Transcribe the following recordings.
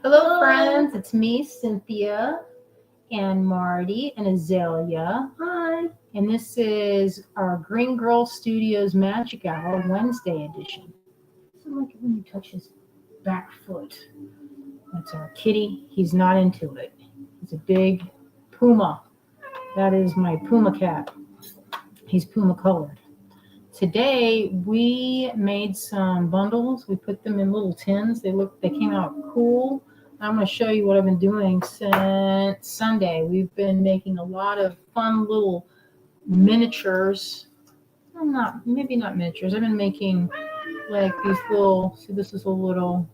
Hello, friends. It's me, Cynthia, and Marty, and Azalea. Hi. And this is our Greengirlstudios Magic Hour Wednesday edition. I like it when you touch his back foot. That's our kitty. He's not into it. He's a big puma. That is my puma cat. He's puma colored. Today we made some bundles. We put them in little tins. They came out cool. I'm going to show you what I've been doing since Sunday. We've been making a lot of fun little miniatures. Well, maybe not miniatures. I've been making like these little. See, this is a little.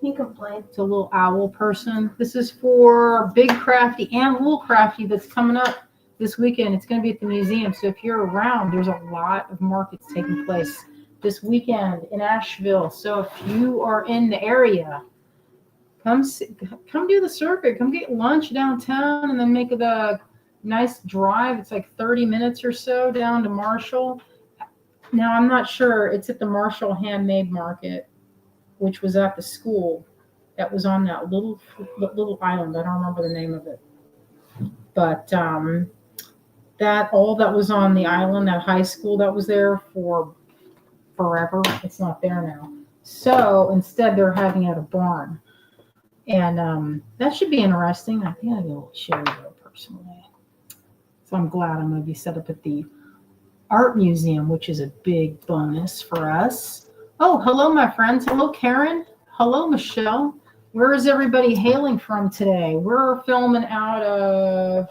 You can play. It's a little owl person. This is for Big Crafty and Little Crafty that's coming up this weekend. It's going to be at the museum. So if you're around, there's a lot of markets taking place this weekend in Asheville. So if you are in the area, come do the circuit. Come get lunch downtown and then make the nice drive. It's like 30 minutes or so down to Marshall. Now, I'm not sure. It's at the Marshall Handmade Market, which was at the school that was on that little island. I don't remember the name of it. But that was on the island, that high school that was there for forever, it's not there now. So instead, they're having it at a barn. And that should be interesting. I think I'll go show you personally. So I'm glad I'm going to be set up at the art museum, which is a big bonus for us. Oh, hello, my friends. Hello, Karen. Hello, Michelle. Where is everybody hailing from today? We're filming out of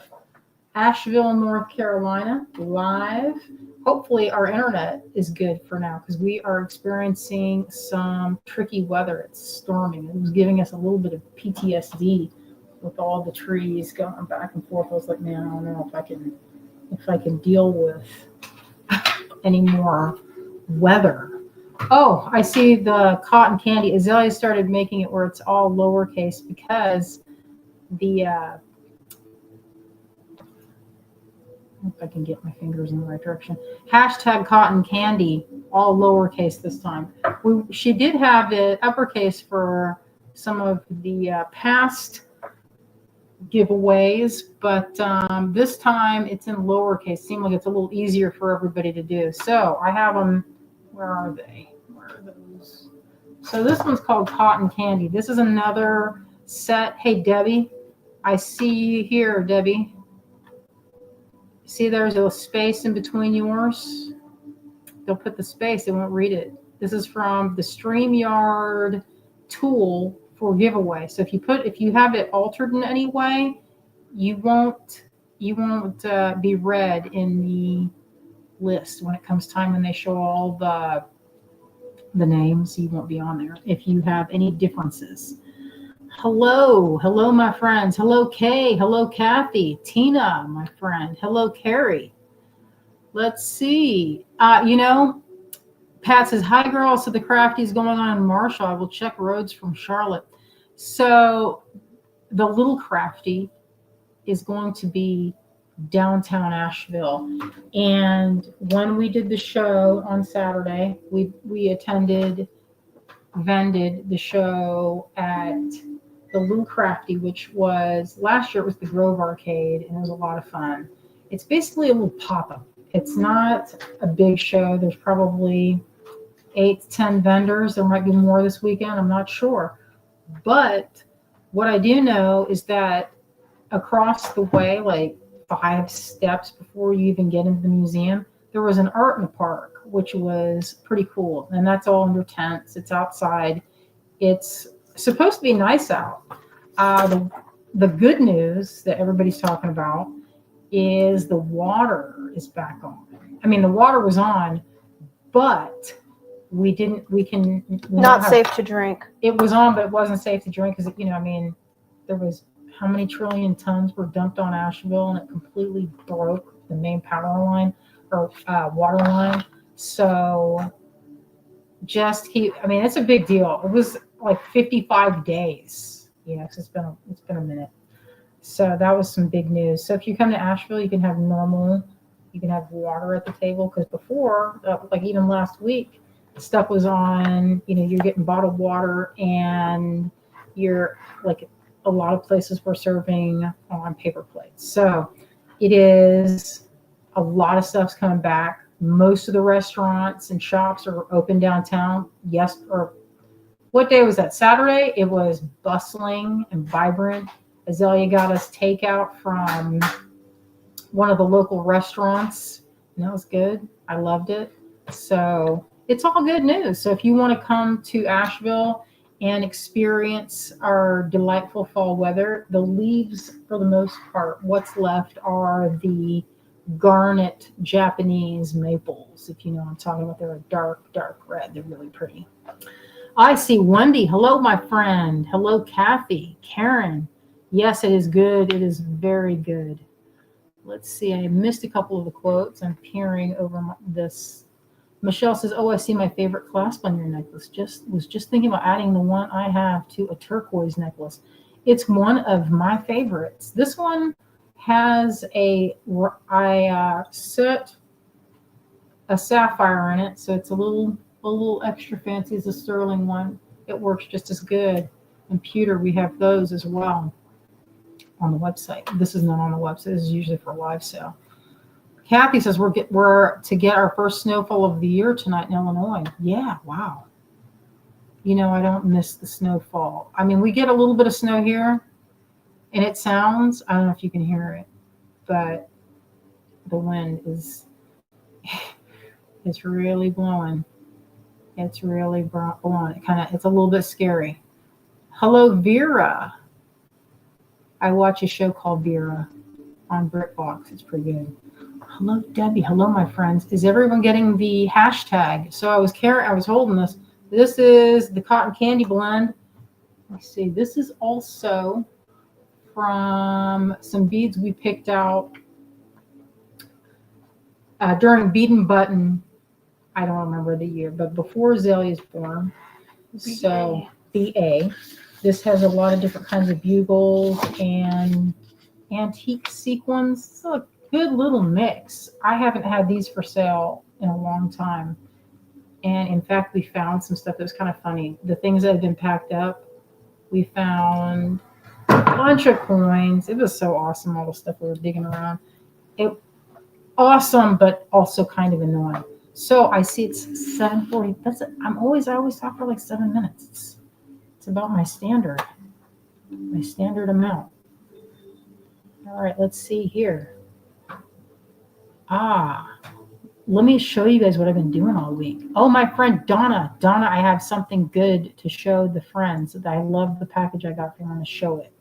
Asheville, North Carolina, live. Hopefully our internet is good for now because we are experiencing some tricky weather. It's storming. It was giving us a little bit of PTSD with all the trees going back and forth. I was like, man, I don't know if I can deal with any more weather. Oh, I see the cotton candy. Azalea started making it where it's all lowercase because the if I can get my fingers in the right direction. Hashtag cotton candy, all lowercase this time. She did have it uppercase for some of the past giveaways, but this time it's in lowercase. Seemed like it's a little easier for everybody to do. So I have them. Where are they? Where are those? So this one's called Cotton Candy. This is another set. Hey, Debbie. I see you here, Debbie. See, there's a space in between yours. They'll put the space. They won't read it. This is from the StreamYard tool for giveaway. So if you have it altered in any way, you won't be read in the list when it comes time when they show all the names. You won't be on there if you have any differences. Hello, my friends. Hello, Kay. Hello, Kathy. Tina, my friend. Hello, Carrie. Let's see. Pat says, hi, girls. So the crafty's going on in Marshall. I will check roads from Charlotte. So the little crafty is going to be downtown Asheville. And when we did the show on Saturday, we vended the show at the Little Crafty, which was last year. It was the Grove Arcade, and it was a lot of fun. It's basically a little pop-up. It's not a big show. There's probably 8 to 10 vendors. There might be more this weekend. I'm not sure. But what I do know is that across the way, like 5 steps before you even get into the museum, there was an art in the park, which was pretty cool. And that's all under tents. It's outside. It's supposed to be nice out. The good news that everybody's talking about is the water is back on. I mean, the water was on, but Not safe to drink. It was on, but it wasn't safe to drink because, there was how many trillion tons were dumped on Asheville, and it completely broke the main power line or water line. So it's a big deal. It was like 55 days, because it's been a minute. So that was some big news. So if you come to Asheville, you can have water at the table, because before, like even last week, stuff was on, you're getting bottled water and you're like a lot of places were serving on paper plates. So it is a lot of stuff's coming back. Most of the restaurants and shops are open downtown. Yes, or what day was that? Saturday. It was bustling and vibrant. Azalea got us takeout from one of the local restaurants, and that was good. I loved it. So it's all good news. So if you want to come to Asheville and experience our delightful fall weather, the leaves, for the most part, what's left are the garnet Japanese maples. If you know what I'm talking about, they're a dark, dark red. They're really pretty. I see Wendy. Hello, my friend. Hello, Kathy. Karen. Yes, it is good. It is very good. Let's see. I missed a couple of the quotes. I'm peering over this. Michelle says, "Oh, I see my favorite clasp on your necklace. Was just thinking about adding the one I have to a turquoise necklace. It's one of my favorites. This one has I set a sapphire in it, so it's a little extra fancy as a sterling one. It works just as good. And pewter, we have those as well on the website. This is not on the website. This is usually for a live sale." Kathy says we're to get our first snowfall of the year tonight in Illinois. Yeah, wow. You know, I don't miss the snowfall. I mean, we get a little bit of snow here, and it sounds, I don't know if you can hear it, but the wind is, it's really blowing. It's really blowing. It's a little bit scary. Hello, Vera. I watch a show called Vera on BritBox. It's pretty good. Hello, Debbie. Hello, my friends. Is everyone getting the hashtag? So I was holding this. This is the cotton candy blend. Let's see. This is also from some beads we picked out during Bead and Button. I don't remember the year, but before Azalea's born. So BA. This has a lot of different kinds of bugles and antique sequins. It's a good little mix. I haven't had these for sale in a long time. And in fact, we found some stuff that was kind of funny. The things that had been packed up, we found a bunch of coins. It was so awesome, all the stuff we were digging around. Awesome, but also kind of annoying. So I see it's 7:40. I always talk for like 7 minutes. It's about my standard amount. All right, let's see here. Let me show you guys what I've been doing all week. Oh, my friend Donna. Donna, I have something good to show the friends. I love the package I got from them to show it.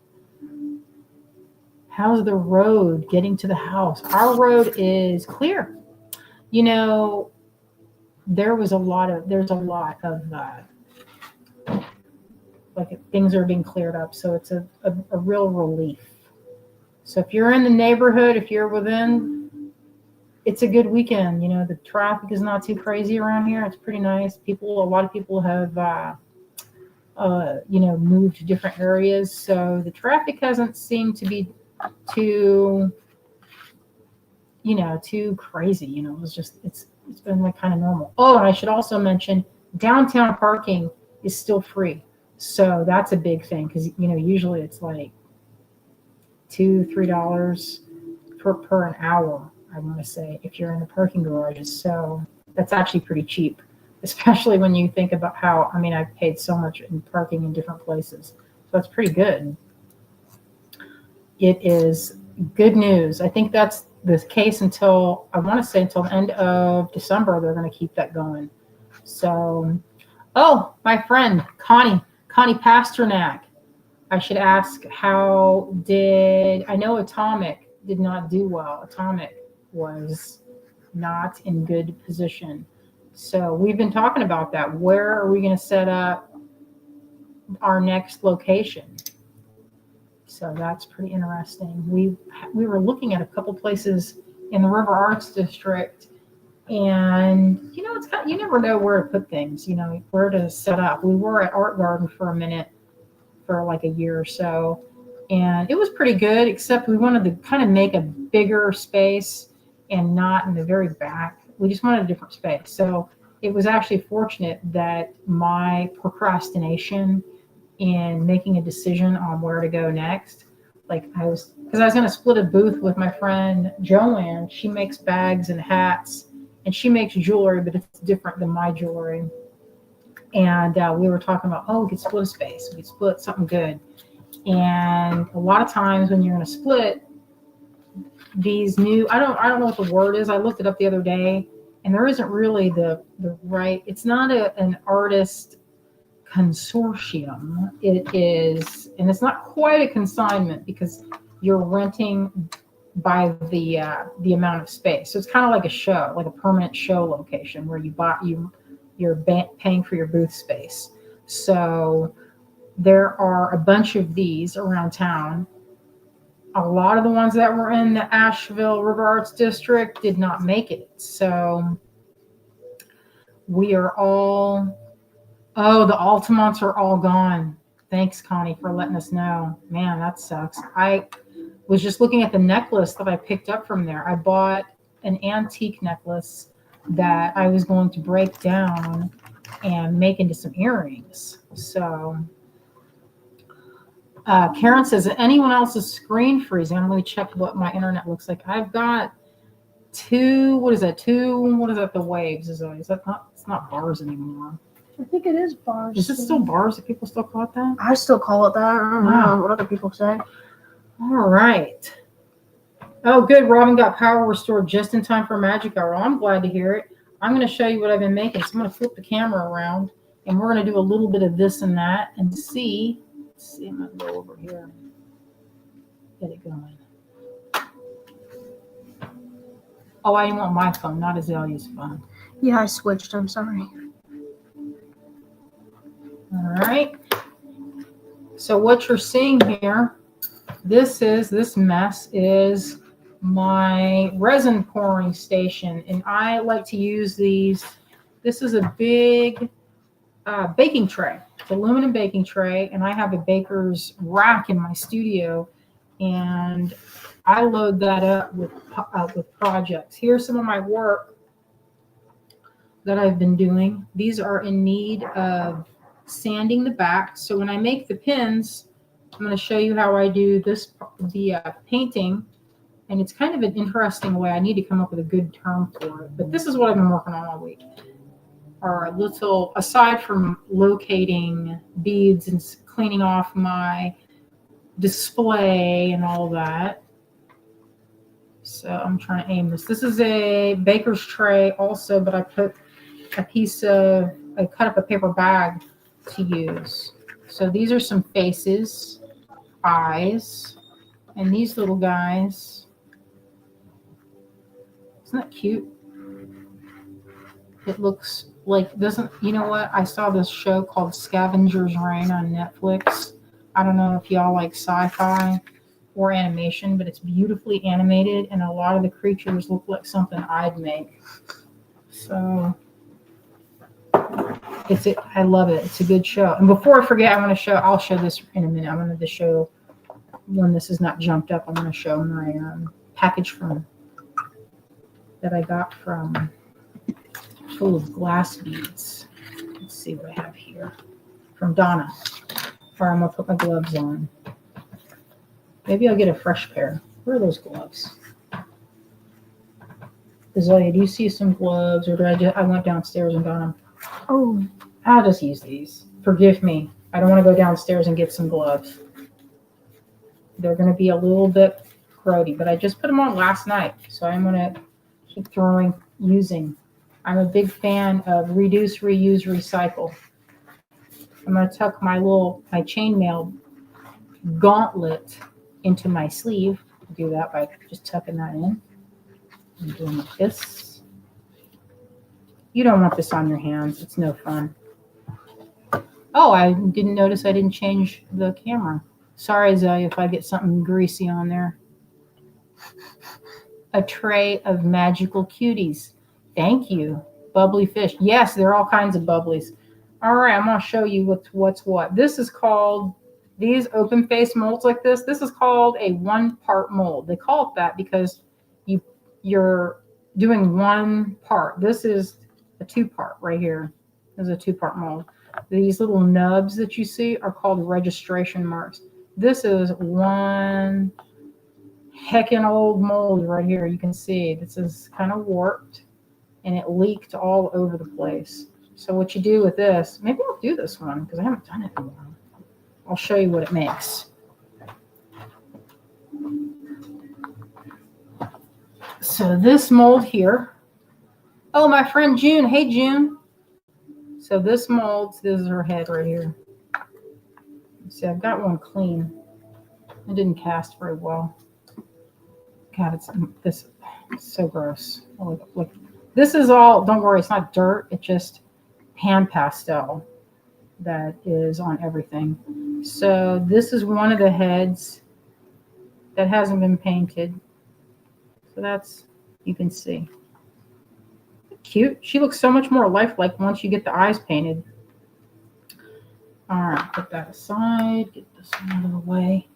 How's the road getting to the house? Our road is clear. You know, there's a lot of like things are being cleared up. So it's a real relief. So if you're in the neighborhood, if you're within, it's a good weekend. You know, the traffic is not too crazy around here. It's pretty nice. A lot of people have, moved to different areas. So the traffic hasn't seemed to be too crazy. You know, it's been like kind of normal. Oh, and I should also mention downtown parking is still free. So that's a big thing because, you know, usually it's like $2-3 per an hour, I want to say, if you're in the parking garages. So that's actually pretty cheap, especially when you think about how, I mean, I've paid so much in parking in different places. So that's pretty good. It is good news. I think that's the case until the end of December. They're going to keep that going. So, oh, my friend, Connie Pasternak. I should ask, I know Atomic did not do well. Atomic was not in good position. So we've been talking about that. Where are we going to set up our next location? So that's pretty interesting. We were looking at a couple places in the River Arts District, and you know, you never know where to put things, you know, where to set up. We were at Art Garden for a minute for like a year or so, and it was pretty good, except we wanted to kind of make a bigger space and not in the very back. We just wanted a different space. So it was actually fortunate that my procrastination in making a decision on where to go next. Like because I was going to split a booth with my friend Joanne. She makes bags and hats, and she makes jewelry, but it's different than my jewelry. And we were talking about, oh, we could split a space. We could split something good. And a lot of times when you're in a split, these new, I don't know what the word is. I looked it up the other day, and there isn't really the right, it's not an artist consortium. It is, and it's not quite a consignment because you're renting by the amount of space. So it's kind of like a show, like a permanent show location where you're paying for your booth space. So there are a bunch of these around town. A lot of the ones that were in the Asheville River Arts District did not make it. So we are all, oh, the Altamonts are all gone. Thanks, Connie, for letting us know. Man, that sucks. I was just looking at the necklace that I picked up from there. I bought an antique necklace that I was going to break down and make into some earrings. So Karen says, anyone else's screen freezing? I'm going to check what my internet looks like. I've got what is that, the waves? Is that not, it's not bars anymore. I think it is bars. Is it still bars? Do people still call it that? I still call it that. I don't know what other people say. All right. Oh, good. Robin got power restored just in time for magic hour. Well, I'm glad to hear it. I'm going to show you what I've been making. So I'm going to flip the camera around, and we're going to do a little bit of this and that and see. Let's see, I'm going to go over here. Get it going. Oh, I want my phone, not Azalea's phone. Yeah, I switched. I'm sorry. All right. So what you're seeing here, this mess is my resin pouring station, and I like to use these. This is a big baking tray. It's an aluminum baking tray, and I have a baker's rack in my studio, and I load that up with projects. Here's some of my work that I've been doing. These are in need of sanding the back. So when I make the pins, I'm going to show you how I do the painting. And it's kind of an interesting way. I need to come up with a good term for it. But this is what I've been working on all week. Our little, aside from locating beads and cleaning off my display and all that. So I'm trying to aim this. This is a baker's tray also, but I put I cut up a paper bag to use. So these are some faces, eyes, and these little guys. Isn't that cute? It looks like, you know what? I saw this show called Scavenger's Reign on Netflix. I don't know if y'all like sci-fi or animation, but it's beautifully animated, and a lot of the creatures look like something I'd make. So I love it. It's a good show. And before I forget, I'll show this in a minute. I wanted to show, when this is not jumped up, I'm going to show my package that I got from full of glass beads. Let's see what I have here. From Donna. Or I'm going to put my gloves on. Maybe I'll get a fresh pair. Where are those gloves? Azalea, do you see some gloves, or I went downstairs and got them? Oh, I'll just use these. Forgive me. I don't want to go downstairs and get some gloves. They're going to be a little bit grody, but I just put them on last night, so I'm going to keep using. I'm a big fan of reduce, reuse, recycle. I'm going to tuck my chainmail gauntlet into my sleeve. Do that by just tucking that in. I'm doing like this. You don't want this on your hands. It's no fun. Oh, I didn't notice I didn't change the camera. Sorry, Azalea, if I get something greasy on there. A tray of magical cuties. Thank you. Bubbly fish. Yes, there are all kinds of bubblies. All right, I'm going to show you what's what. This is called, these open face molds like this is called a one-part mold. They call it that because you're doing one part. This is a two-part right here. This is a two-part mold. These little nubs that you see are called registration marks. This is one heckin' old mold right here. You can see this is kind of warped and it leaked all over the place. So what you do with this, maybe I'll do this one because I haven't done it in a while. I'll show you what it makes. So this mold here. Oh, my friend June. Hey, June. So this mold, this is her head right here. See, I've got one clean. It didn't cast very well. God, it's so gross. Oh, look, this is all, don't worry, it's not dirt. It's just pan pastel that is on everything. So this is one of the heads that hasn't been painted. So that's, you can see. Cute. She looks so much more lifelike once you get the eyes painted. All right, put that aside. Get this one out of the way.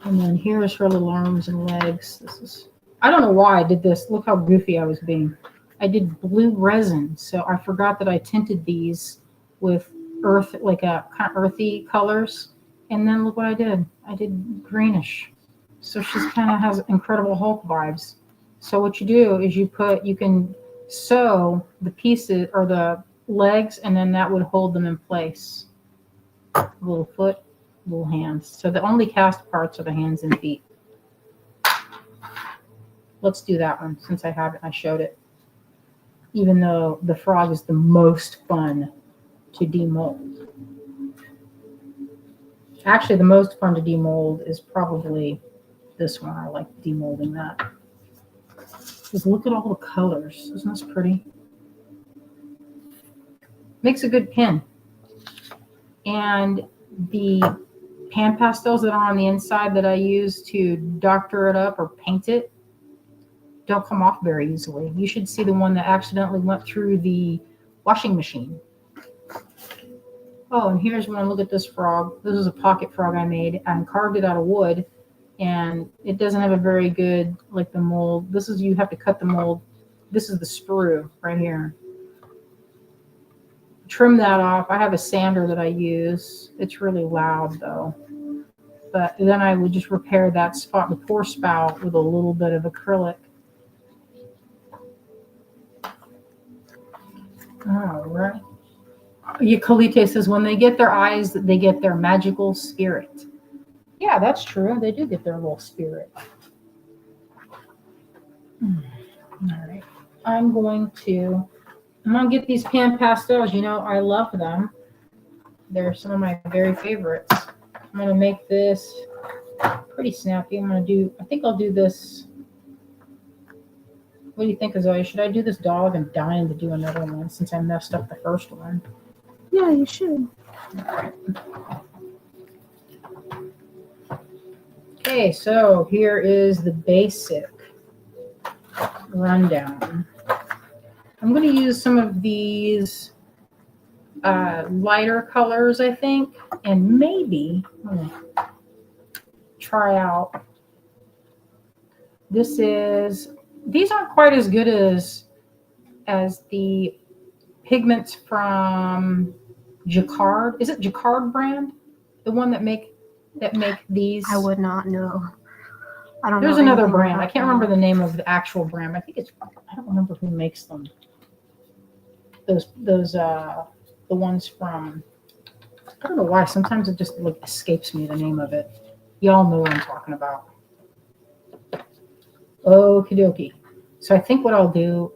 And then here's her little arms and legs. This is, I don't know why I did this. Look how goofy I was being. I did blue resin, so I forgot that I tinted these with earth, like a kind of earthy colors. And then look what I did. I did greenish. So she's kind of has Incredible Hulk vibes. So what you do is you can sew the pieces or the legs, and then that would hold them in place. Little foot, little hands. So the only cast parts are the hands and feet. Let's do that one since I have it. I showed it. Even though the frog is the most fun to demold. Actually, the most fun to demold is probably this one. I like demolding that. Just look at all the colors. Isn't this pretty? Makes a good pin. And the pan pastels that are on the inside that I use to doctor it up or paint it don't come off very easily. You should see the one that accidentally went through the washing machine. Oh, and here's one. Look at this frog. This is a pocket frog I made. I carved it out of wood, and it doesn't have a very good, like the mold. This is, you have to cut the mold. This is the sprue right here. Trim that off. I have a sander that I use. It's really loud though. But then I would just repair that spot, the pour spout, with a little bit of acrylic. All right. Yakalite says, when they get their eyes, they get their magical spirit. Yeah, that's true. They do get their little spirit. All right. I'm going to get these pan pastels. You know, I love them. They're some of my very favorites. I'm going to make this pretty snappy. I think I'll do this. What do you think, Zoe? Should I do this dog? I'm dying to do another one since I messed up the first one. Yeah, you should. Okay, so here is the basic rundown. I'm going to use some of these lighter colors, I think, and maybe try out. These aren't quite as good as the pigments from Jacquard. Is it Jacquard brand? The one that make these? I would not know. I don't know. There's another brand. I can't remember the name of the actual brand. I think it's, I don't remember who makes them. Those the ones from, I don't know why. Sometimes it just like escapes me the name of it. Y'all know what I'm talking about. Okie dokie. So I think what I'll do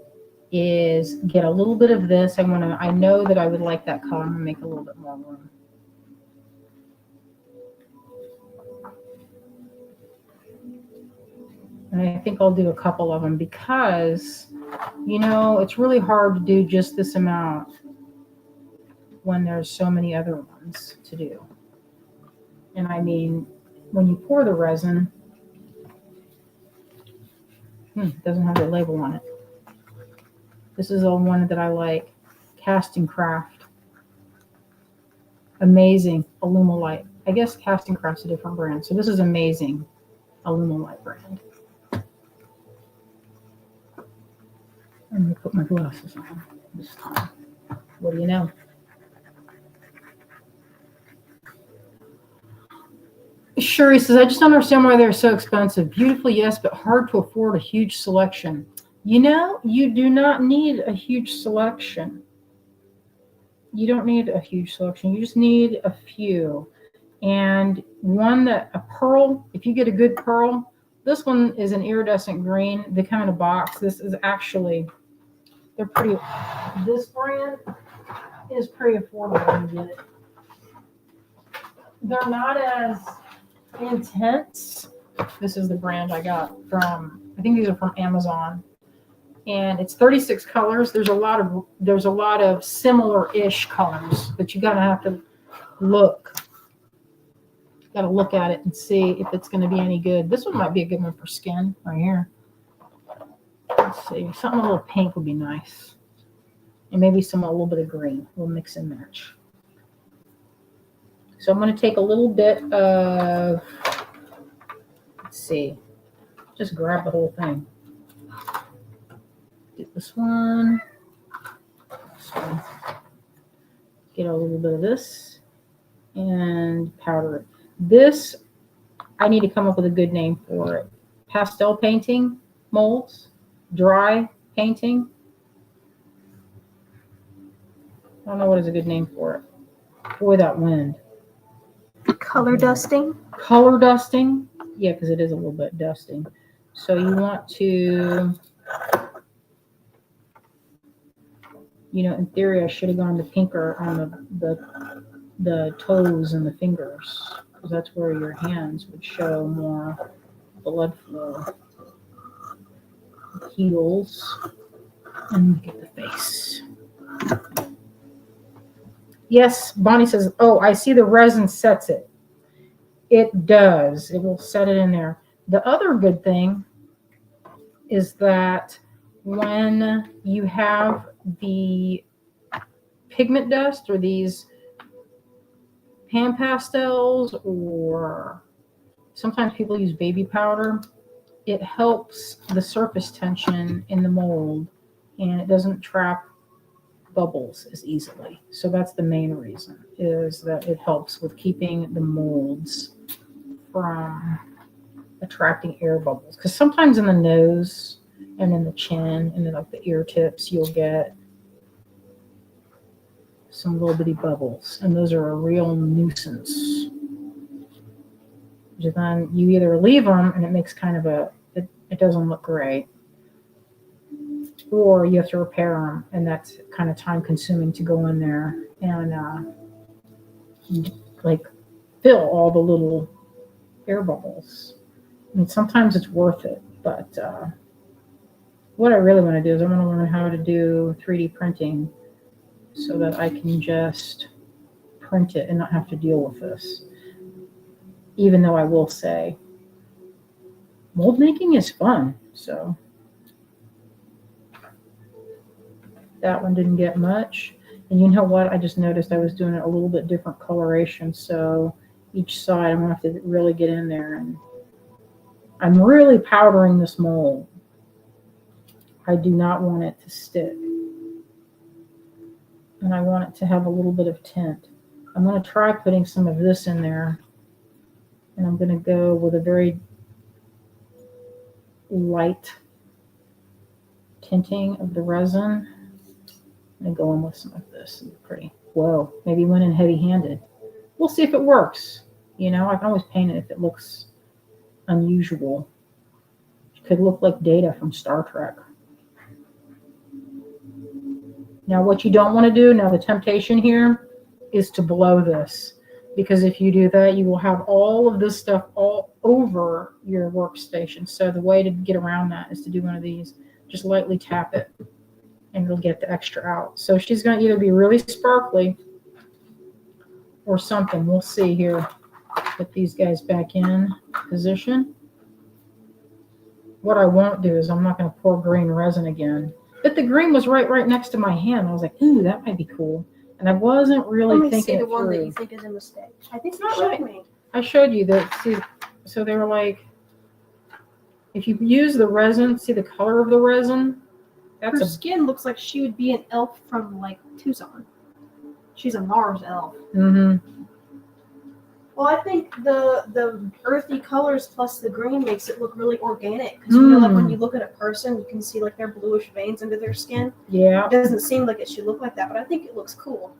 is get a little bit of this. I know that I would like that color. I'm gonna make a little bit more room. And I think I'll do a couple of them because, you know, it's really hard to do just this amount when there's so many other ones to do. And I mean, when you pour the resin, it doesn't have a label on it. This is the one that I like, Casting Craft. Amazing Alumilite. I guess Casting Craft's a different brand. So this is Amazing Alumilite brand. I'm going to put my glasses on this time. What do you know? Sherry says, I just don't understand why they're so expensive. Beautiful, yes, but hard to afford a huge selection. You know, you do not need a huge selection. You don't need a huge selection. You just need a few. And a pearl, if you get a good pearl, this one is an iridescent green. They come in a box. This is actually, they're pretty, this brand is pretty affordable when you get it. They're not as intense. This is the brand I got from, I think these are from Amazon. And it's 36 colors. There's a lot of similar-ish colors, but you gotta have to look. Got to look at it and see if it's going to be any good. This one might be a good one for skin right here. Let's see. Something a little pink would be nice. And maybe a little bit of green. We'll mix and match. So I'm going to take a little bit of, let's see, just grab the whole thing. Get this one. Get a little bit of this and powder it. This, I need to come up with a good name for it. Pastel painting molds, dry painting. I don't know what is a good name for it. Boy, that wind. Color dusting. Color dusting. Yeah, because it is a little bit dusting. So you want to, in theory, I should have gone to pinker on the toes and the fingers, because that's where your hands would show more blood flow. Heels, and get the face. Yes, Bonnie says, oh, I see the resin sets it. It does. It will set it in there. The other good thing is that when you have the pigment dust or these pan pastels, or sometimes people use baby powder, it helps the surface tension in the mold and it doesn't trap bubbles as easily. So that's the main reason, is that it helps with keeping the molds from attracting air bubbles. Because sometimes in the nose and in the chin and in like the ear tips, you'll get some little bitty bubbles, and those are a real nuisance. Then you either leave them and it makes kind of it doesn't look great, or you have to repair them, and that's kind of time consuming to go in there and like fill all the little air bubbles. I mean, sometimes it's worth it, but what I really want to do is I want to learn how to do 3D printing so that I can just print it and not have to deal with this. Even though I will say, mold making is fun. So that one didn't get much. And you know what? I just noticed I was doing it a little bit different coloration. So each side I'm going to have to really get in there. And I'm really powdering this mold. I do not want it to stick. And I want it to have a little bit of tint. I'm going to try putting some of this in there. And I'm going to go with a very light tinting of the resin. I'm going to go in with some of this. It's pretty. Whoa, maybe went in heavy-handed. We'll see if it works. I can always paint it if it looks unusual. It could look like Data from Star Trek. Now, what you don't want to do, now the temptation here is to blow this. Because if you do that, you will have all of this stuff all over your workstation. So the way to get around that is to do one of these. Just lightly tap it, and it'll get the extra out. So she's going to either be really sparkly or something. We'll see here. Put these guys back in position. What I won't do is I'm not going to pour green resin again. But the green was right next to my hand. I was like, ooh, that might be cool. And I wasn't really thinking it through. Let me see the one that you think is a mistake. I think you showed me. I showed you that. See, so they were like, if you use the resin, see the color of the resin? Her skin looks like she would be an elf from, like, Tucson. She's a Mars elf. Mm-hmm. Well, Well, I think the earthy colors plus the green makes it look really organic. Because you know, like when you look at a person, you can see like their bluish veins under their skin. Yeah. It doesn't seem like it should look like that, but I think it looks cool.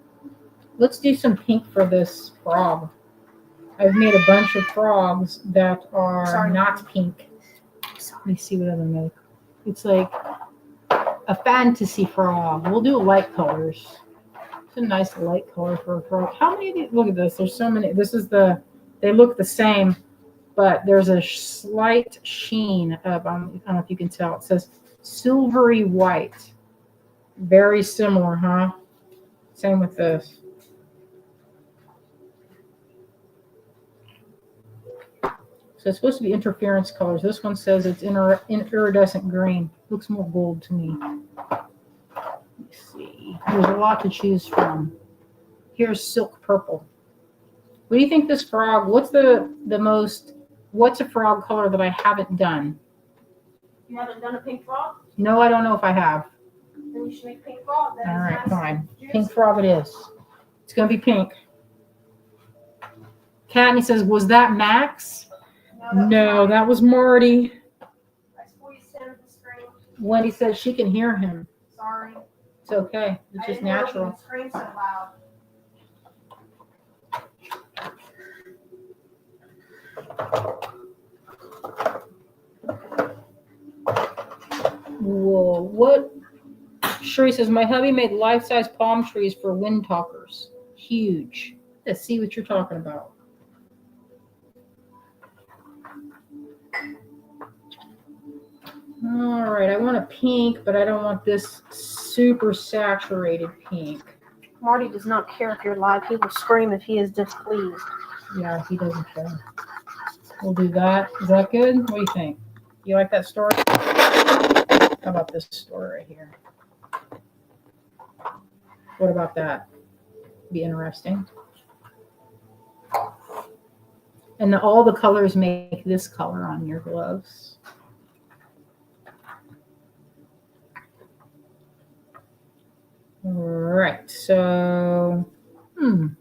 Let's do some pink for this frog. I've made a bunch of frogs that are not pink. Let me see what other make. It's like a fantasy frog. We'll do light colors. It's a nice light color for a frog. How many of these? Look at this. There's so many. This is they look the same, but there's a slight sheen of, I don't know if you can tell. It says silvery white. Very similar, huh? Same with this. So it's supposed to be interference colors. This one says it's iridescent green. Looks more gold to me. Let's see. There's a lot to choose from. Here's silk purple. What do you think this frog, what's a frog color that I haven't done? You haven't done a pink frog? No, I don't know if I have. Then you should make pink frog. All right, fine. Pink frog it is. It's going to be pink. Katney says, was that Max? No, that was Marty. Wendy says she can hear him. Sorry. It's okay. It's just natural. Scream so loud. Whoa, what? Sherry says, my hubby made life-size palm trees for wind talkers. Huge. Let's see what you're talking about. All right, I want a pink, but I don't want this super saturated pink. Marty does not care if you're live. He will scream if he is displeased. Yeah, he doesn't care. We'll do that. Is that good? What do you think? You like that story? How about this story right here? What about that? Be interesting. And all the colors make this color on your gloves. All right, so maybe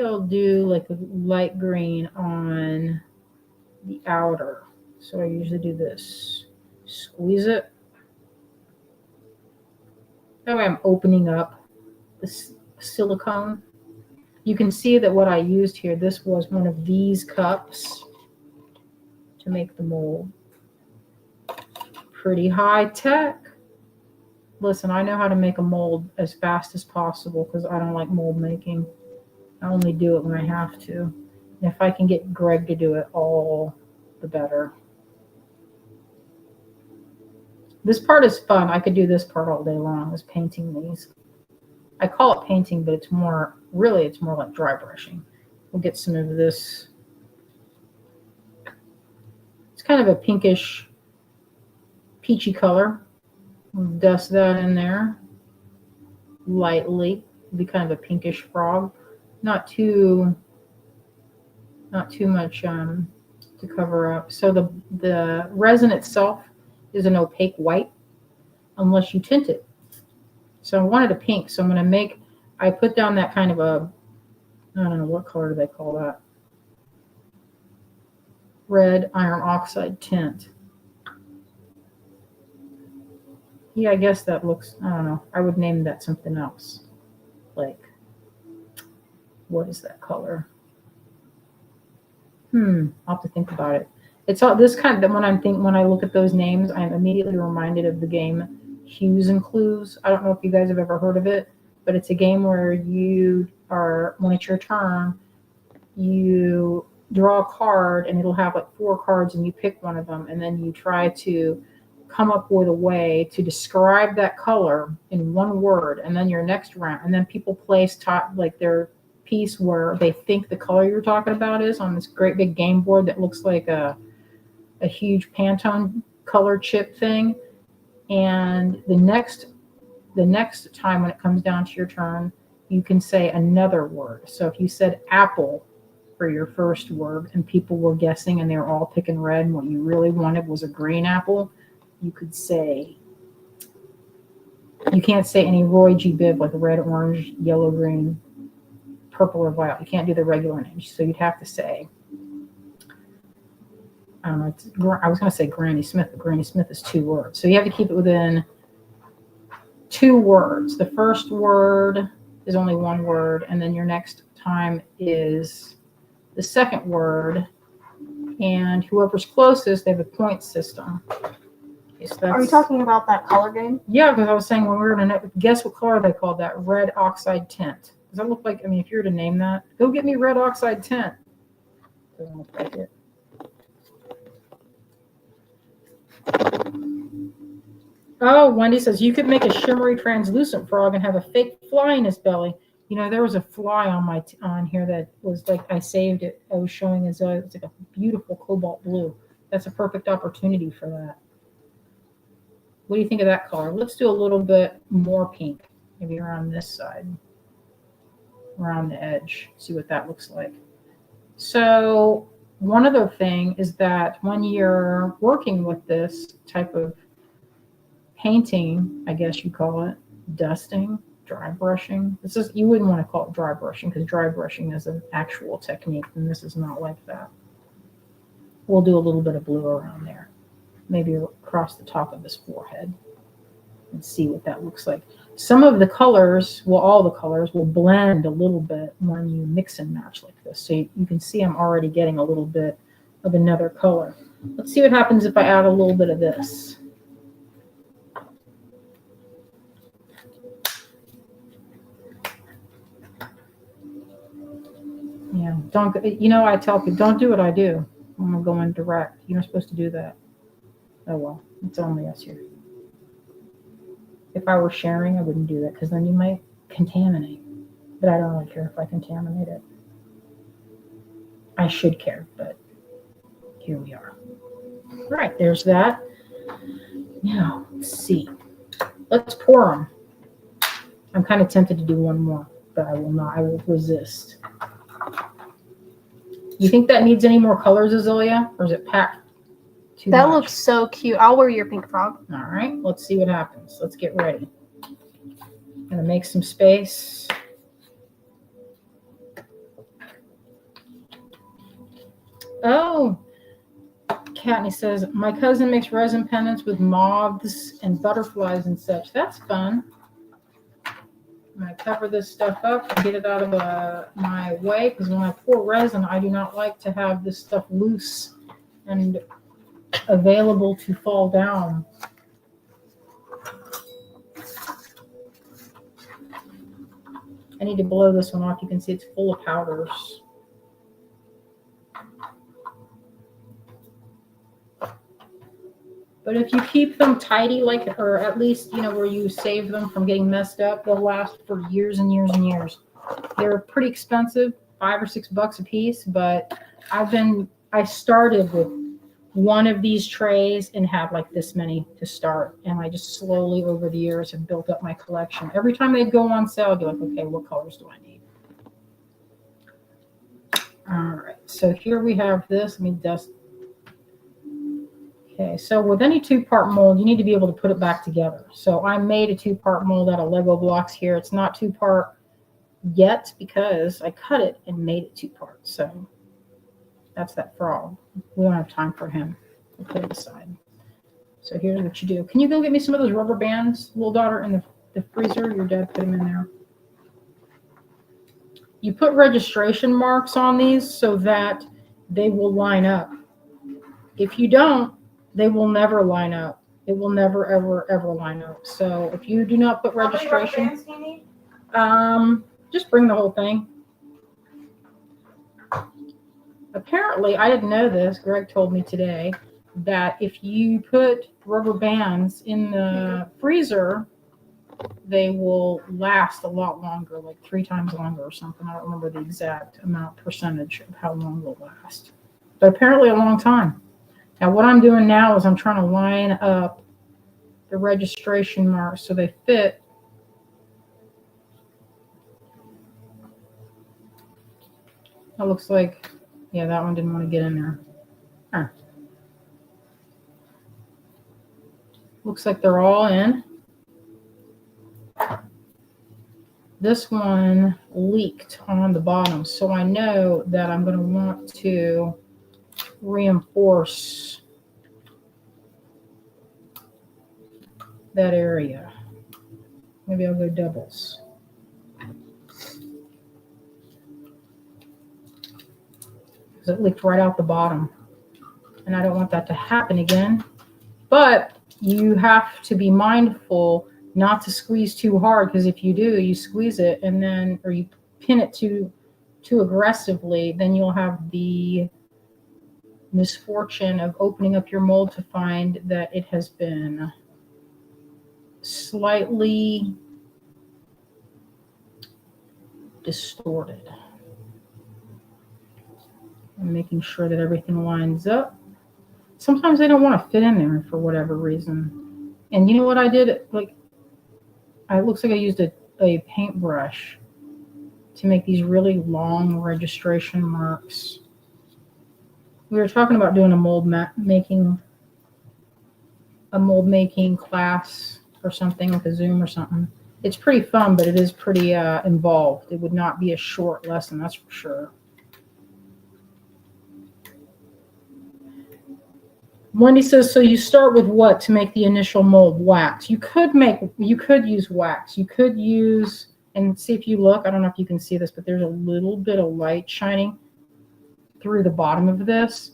I'll do like a light green on the outer. So I usually do this. Squeeze it. That way I'm opening up the silicone. You can see that what I used here, this was one of these cups to make the mold. Pretty high tech. Listen, I know how to make a mold as fast as possible because I don't like mold making. I only do it when I have to. And if I can get Greg to do it, all the better. This part is fun. I could do this part all day long, is painting these. I call it painting, but it's more like dry brushing. We'll get some of this. It's kind of a pinkish, peachy color. We'll dust that in there lightly. It'll be kind of a pinkish frog. Not too much to cover up. So the resin itself is an opaque white unless you tint it. So I wanted a pink, so I'm going to I put down that kind of a, I don't know, what color do they call that? Red iron oxide tint. Yeah, I guess that looks, I don't know. I would name that something else. Like, what is that color? I'll have to think about it. It's all this kind of, when I look at those names, I'm immediately reminded of the game Hues and Clues. I don't know if you guys have ever heard of it, but it's a game where when it's your turn, you draw a card and it'll have like 4 cards and you pick one of them and then you try to come up with a way to describe that color in one word, and then your next round, and then people place like their piece where they think the color you're talking about is on this great big game board that looks like a huge Pantone color chip thing. And the next time when it comes down to your turn, you can say another word. So if you said apple for your first word and people were guessing and they were all picking red and what you really wanted was a green apple, you could say, you can't say any Roy G. Biv like red, orange, yellow, green, purple or violet. You can't do the regular name. So you'd have to say, I don't know, I was going to say Granny Smith, but Granny Smith is 2 words. So you have to keep it within 2 words. The first word is only 1 word, and then your next time is the second word, and whoever's closest, they have a point system. Okay, so Are you talking about that color game? Yeah, because I was saying when we were in a, guess what color they called that? Red oxide tint. Does that look like, I mean, if you were to name that, go get me red oxide tint. Doesn't look like it. Oh, Wendy says you could make a shimmery translucent frog and have a fake fly in his belly. You know, there was a fly on my on here that was like, I saved it. I was showing as though it was like a beautiful cobalt blue. That's a perfect opportunity for that. What do you think of that color? Let's do a little bit more pink, maybe around this side, around the edge. See what that looks like. So one other thing is that when you're working with this type of painting, I guess you call it, dusting, dry brushing. This is, you wouldn't want to call it dry brushing because dry brushing is an actual technique, and this is not like that. We'll do a little bit of blue around there, maybe across the top of his forehead, and see what that looks like. Some of the colors, well, all the colors will blend a little bit when you mix and match like this. So you can see I'm already getting a little bit of another color. Let's see what happens if I add a little bit of this. Yeah, don't, you know, I tell people, don't do what I do when we're going direct. You're not supposed to do that. Oh, well, it's only us here. If I were sharing, I wouldn't do that because then you might contaminate. But I don't really care if I contaminate it. I should care, but here we are. All right, there's that. Now, let's see. Let's pour them. I'm kind of tempted to do one more, but I will not. I will resist. You think that needs any more colors, Azealia? Or is it packed too much? That looks so cute. I'll wear your pink frog. All right, let's see what happens. Let's get ready. Gonna make some space. Oh, Katney says, my cousin makes resin pendants with moths and butterflies and such. That's fun. I'm going to cover this stuff up and get it out of my way, because when I pour resin, I do not like to have this stuff loose and available to fall down. I need to blow this one off. You can see it's full of powders. But if you keep them tidy, like, or at least, you know, where you save them from getting messed up, they'll last for years and years and years. They're pretty expensive, $5 or $6 a piece, but I started with one of these trays and had like this many to start. And I just slowly over the years have built up my collection. Every time they'd go on sale, I'd be like, okay, what colors do I need? All right, so here we have this. Let me dust. Okay, so with any 2-part mold, you need to be able to put it back together. So I made a 2-part mold out of Lego blocks here. It's not 2-part yet because I cut it and made it 2 parts. So that's that frog. We don't have time for him. We'll put it aside. So here's what you do. Can you go get me some of those rubber bands, little daughter, in the freezer? Your dad put them in there. You put registration marks on these so that they will line up. If you don't, they will never line up. It will never, ever, ever line up. So if you do not put registration, How many rubber bands do you need? Just bring the whole thing. Apparently, I didn't know this. Greg told me today that if you put rubber bands in the freezer, they will last a lot longer, like 3 times longer or something. I don't remember the exact percentage of how long they'll last. But apparently a long time. Now, what I'm doing now is I'm trying to line up the registration marks so they fit. That looks like, yeah, that one didn't want to get in there. Huh. Looks like they're all in. This one leaked on the bottom, so I know that I'm going to want to reinforce that area. Maybe I'll go doubles. Because it leaked right out the bottom. And I don't want that to happen again. But you have to be mindful not to squeeze too hard, because if you do, you squeeze it and then, or you pin it too aggressively, then you'll have the misfortune of opening up your mold to find that it has been slightly distorted. I'm making sure that everything lines up. Sometimes they don't want to fit in there for whatever reason. And you know what I did? Like, it looks like I used a paintbrush to make these really long registration marks. We were talking about doing a mold making class or something, like a Zoom or something. It's pretty fun, but it is pretty involved. It would not be a short lesson, that's for sure. Wendy says, so you start with what to make the initial mold? Wax. You could use wax. You could use, and see if you look, I don't know if you can see this, but there's a little bit of light shining through the bottom of this.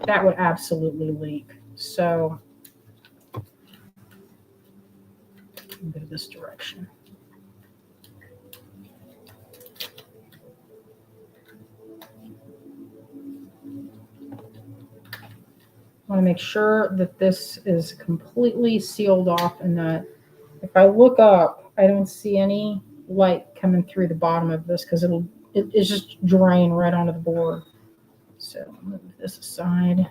That would absolutely leak. So go this direction. I want to make sure that this is completely sealed off and that if I look up, I don't see any light coming through the bottom of this, because it's just drain right onto the board. So move this aside.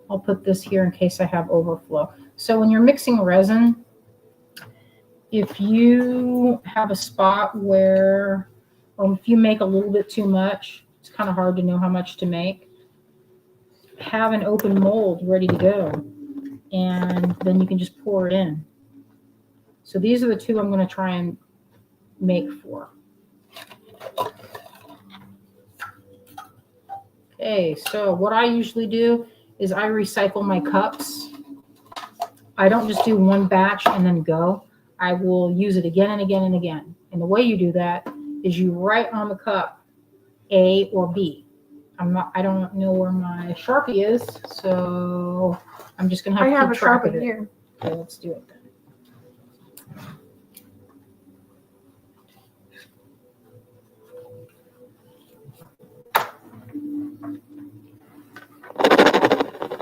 I'll put this here in case I have overflow. So when you're mixing resin, if you have a spot where, or if you make a little bit too much, it's kind of hard to know how much to make. Have an open mold ready to go, and then you can just pour it in. So these are the two I'm going to try and make for. Okay, so what I usually do is I recycle my cups. I don't just do one batch and then go. I will use it again and again and again. And the way you do that is you write on the cup A or B. I don't know where my Sharpie is, so I'm just gonna have to keep track of it. Here. Okay, let's do it then.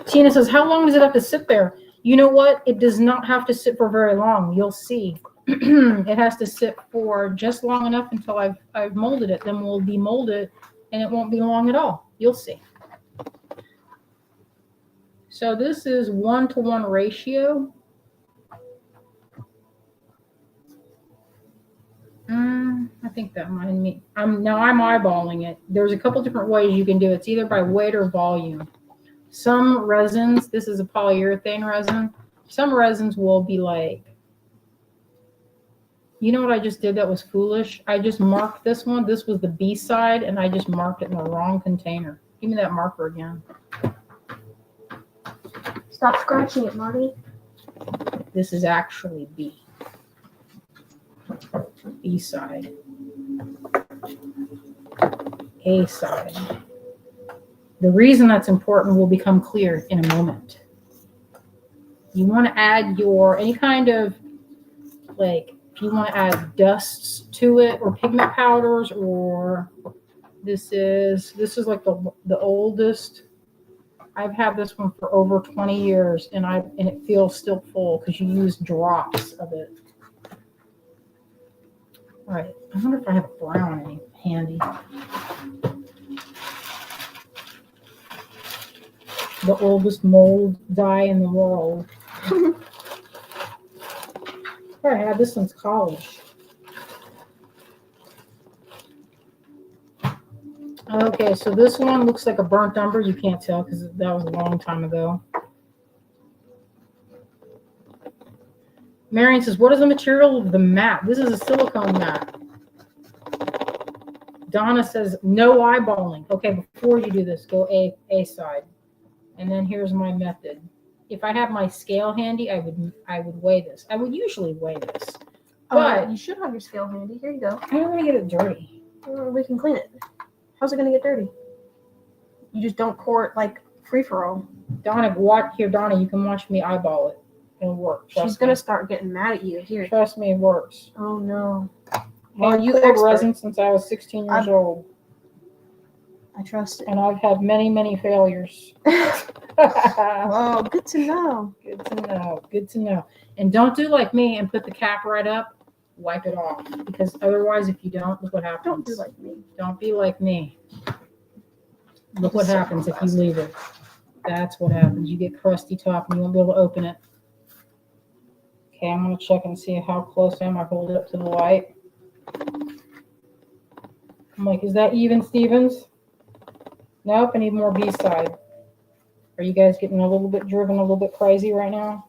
Tina says, how long does it have to sit there? You know what? It does not have to sit for very long. You'll see. It has to sit for just long enough until I've molded it. Then we'll demold it, and it won't be long at all. You'll see. So this is 1-to-1 ratio. I think that might mean I'm eyeballing it. There's a couple different ways you can do it. It's either by weight or volume. Some resins, this is a polyurethane resin. Some resins will be like, you know what I just did that was foolish? I just marked this one. This was the B side, and I just marked it in the wrong container. Give me that marker again. Stop scratching it, Marty. This is actually B. B side. A side. The reason that's important will become clear in a moment. You want to add any kind of, like, if you want to add dusts to it or pigment powders, or this is like the oldest. I've had this one for over 20 years, and it feels still full because you use drops of it. All right, I wonder if I have a brown handy. The oldest mold dye in the world. I had this since college. Okay, so this one looks like a burnt umber. You can't tell because that was a long time ago. Marion says, what is the material of the mat? This is a silicone mat. Donna says, no eyeballing. Okay, before you do this, go A side. And then here's my method. If I have my scale handy, I would weigh this. I would usually weigh this. But you should have your scale handy. Here you go. I don't want to get it dirty. We can clean it. How's it going to get dirty? You just don't pour it like free-for-all. Donna, Donna, you can watch me eyeball it. It'll work. She's going to start getting mad at you. Here. Trust me, it works. Oh, no. Well, you have resin since I was 16 years old. I trust it. And I've had many, many failures. Oh, good to know. Good to know. Good to know. And don't do like me and put the cap right up. Wipe it off. Because otherwise, if you don't, look what happens. Don't do like me. Don't be like me. Look what happens if you leave it. That's what happens. You get crusty top and you won't be able to open it. Okay, I'm going to check and see how close I am. I hold it up to the light. I'm like, is that even, Stevens? Nope, I need more B-side. Are you guys getting a little bit driven, a little bit crazy right now?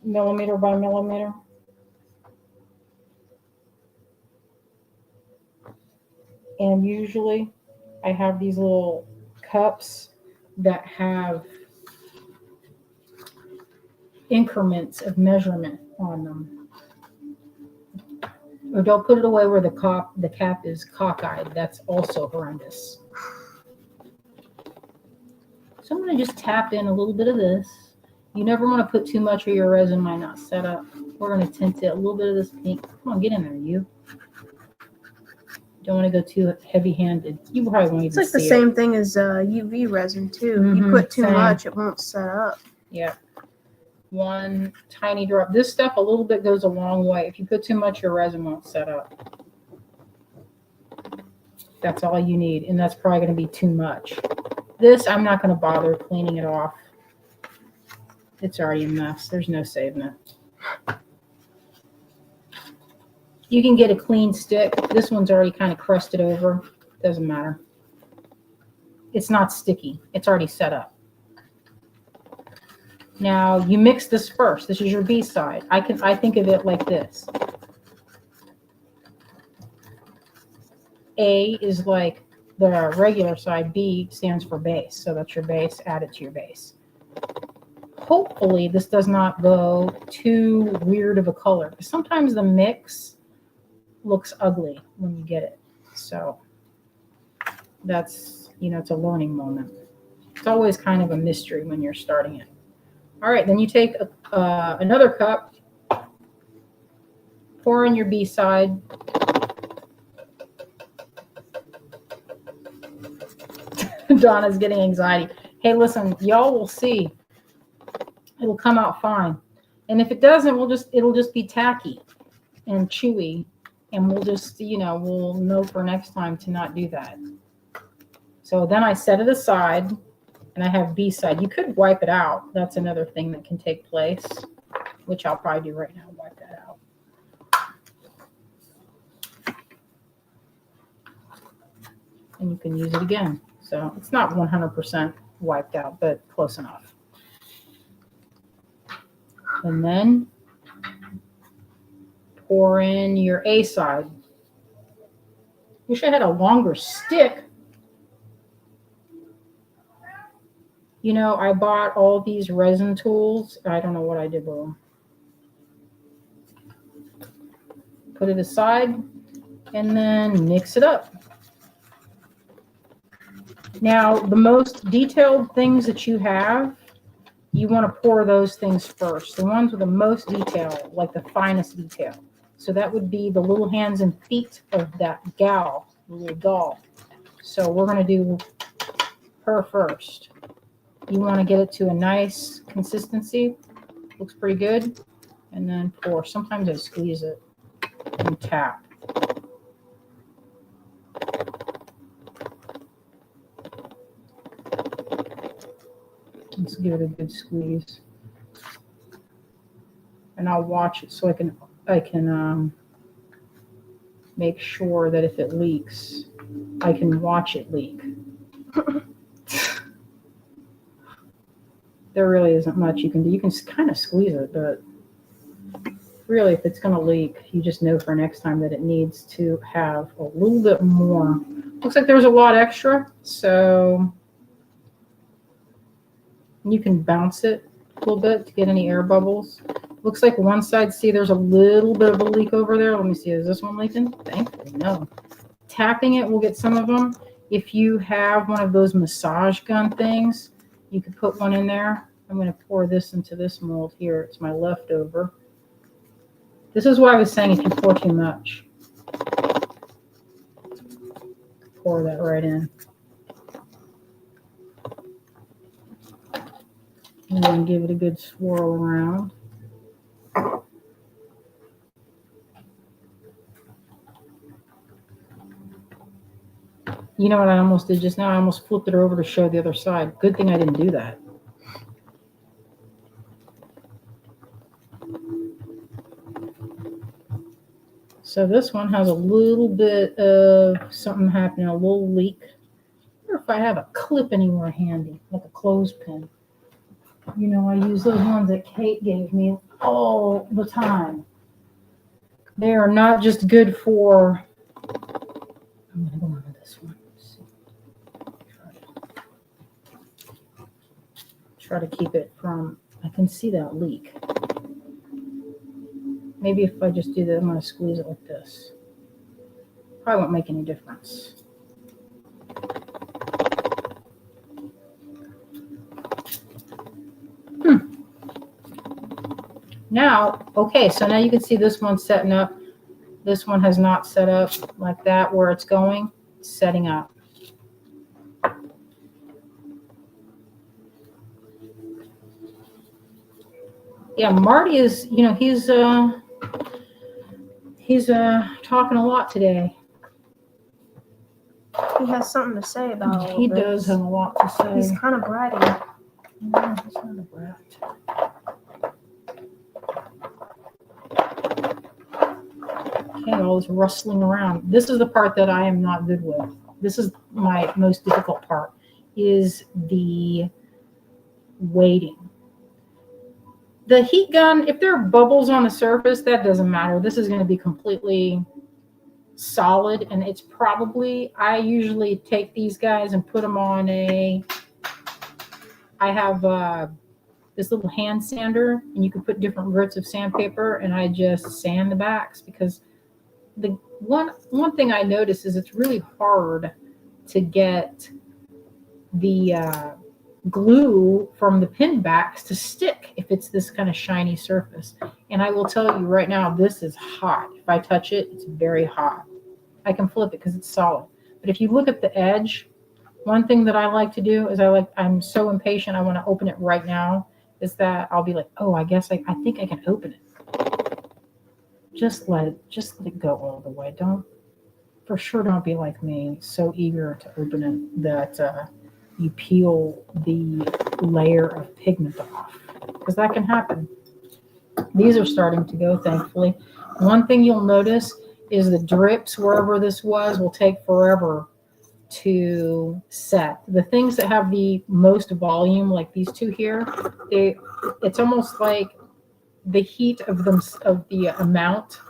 Millimeter by millimeter. And usually I have these little cups that have increments of measurement on them. Or don't put it away where the cap is cockeyed. That's also horrendous. So I'm going to just tap in a little bit of this. You never want to put too much or your resin might not set up. We're going to tint it a little bit of this pink. Come on, get in there, you. Don't want to go too heavy-handed. You probably won't even see it. It's like the same thing as UV resin, too. You put too much, it won't set up. Yeah. One tiny drop. This stuff, a little bit goes a long way. If you put too much, your resin won't set up. That's all you need, and that's probably going to be too much. This, I'm not going to bother cleaning it off. It's already a mess. There's no saving it. You can get a clean stick. This one's already kind of crusted over. Doesn't matter. It's not sticky. It's already set up. Now, you mix this first. This is your B side. I think of it like this. A is like the regular side. B stands for base. So that's your base. Add it to your base. Hopefully, this does not go too weird of a color. Sometimes the mix looks ugly when you get it. So that's, it's a learning moment. It's always kind of a mystery when you're starting it. All right, then you take another cup, pour in your B side. Donna's getting anxiety. Hey, listen, y'all will see. It'll come out fine. And if it doesn't, it'll just be tacky and chewy. And we'll just, we'll know for next time to not do that. So then I set it aside. And I have B side. You could wipe it out. That's another thing that can take place, which I'll probably do right now. Wipe that out. And you can use it again. So it's not 100% wiped out, but close enough. And then pour in your A side. Wish I had a longer stick. I bought all these resin tools. I don't know what I did with them. Put it aside and then mix it up. Now, the most detailed things that you have, you want to pour those things first. The ones with the most detail, like the finest detail. So that would be the little hands and feet of that gal, the little doll. So we're going to do her first. You want to get it to a nice consistency. Looks pretty good. And then pour. Sometimes I squeeze it and tap. Let's give it a good squeeze. And I'll watch it so I can make sure that if it leaks, I can watch it leak. There really isn't much you can do. You can kind of squeeze it, but Really, if it's going to leak, you just know for next time that it needs to have a little bit more. Looks like there's a lot extra, so you can bounce it a little bit to get any air bubbles. Looks like one side, see, there's a little bit of a leak over there. Let me see, is this one leaking? Thankfully, no. Tapping it will get some of them. If you have one of those massage gun things, you could put one in there. I'm going to pour this into this mold here. It's my leftover. This is why I was saying if you pour too much, pour that right in. And then give it a good swirl around. You know what I almost did just now? I almost flipped it over to show the other side. Good thing I didn't do that. So this one has a little bit of something happening, a little leak. I wonder if I have a clip anywhere handy, like a clothespin. You know, I use those ones that Kate gave me all the time. They are not just good for, I'm going to go on to this one. Let's see. Try to keep it from, I can see that leak. Maybe if I just do that, I'm going to squeeze it like this. Probably won't make any difference. Now, okay, so now you can see this one's setting up. This one has not set up like that where it's going. It's setting up. Yeah, Marty is, you know, he's talking a lot today. He has something to say about He does have a lot to say. He's kind of bratty. No, he's not a brat. Okay, all this rustling around. This is the part that I am not good with. This is my most difficult part, is the waiting. The heat gun, if there are bubbles on the surface, that doesn't matter. This is going to be completely solid, and it's probably, I usually take these guys and put them on I have this little hand sander, and you can put different grits of sandpaper, and I just sand the backs, because the one thing I notice is it's really hard to get the glue from the pin backs to stick if it's this kind of shiny surface. And I will tell you right now, this is hot. If I touch it, it's very hot. I can flip it because it's solid. But if you look at the edge, one thing that I like to do is I'm so impatient, I want to open it right now, is that I'll be like, oh, I guess I think I can open it. Just let it go all the way. Don't be like me, so eager to open it that you peel the layer of pigment off, because that can happen. These are starting to go, thankfully. One thing you'll notice is the drips, wherever this was, will take forever to set. The things that have the most volume, like these two here, it's almost like the heat of the amount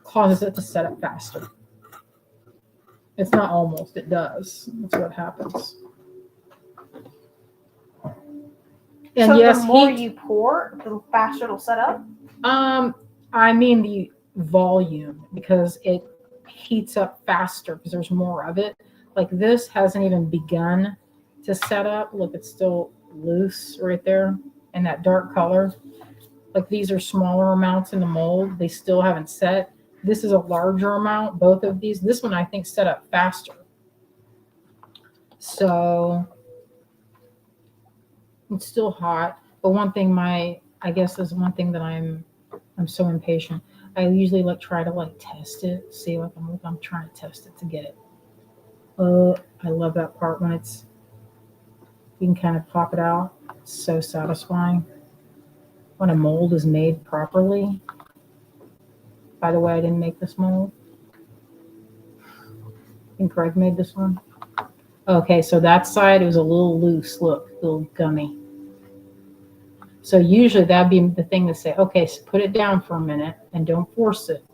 causes it to set up faster. It's not almost, it does. That's what happens. And so yes, the more you pour, the faster it'll set up? I mean the volume, because it heats up faster because there's more of it. Like this hasn't even begun to set up. Look, it's still loose right there in that dark color. Like these are smaller amounts in the mold. They still haven't set. This is a larger amount, both of these. This one I think set up faster. So it's still hot. But one thing I guess is one thing that I'm so impatient. I usually try to test it. See, I'm trying to test it to get it. I love that part when you can kind of pop it out. It's so satisfying when a mold is made properly. By the way, I didn't make this mold. I think Greg made this one. Okay, so that side, it was a little loose. Look, a little gummy. So usually that'd be the thing to say, okay, so put it down for a minute and don't force it.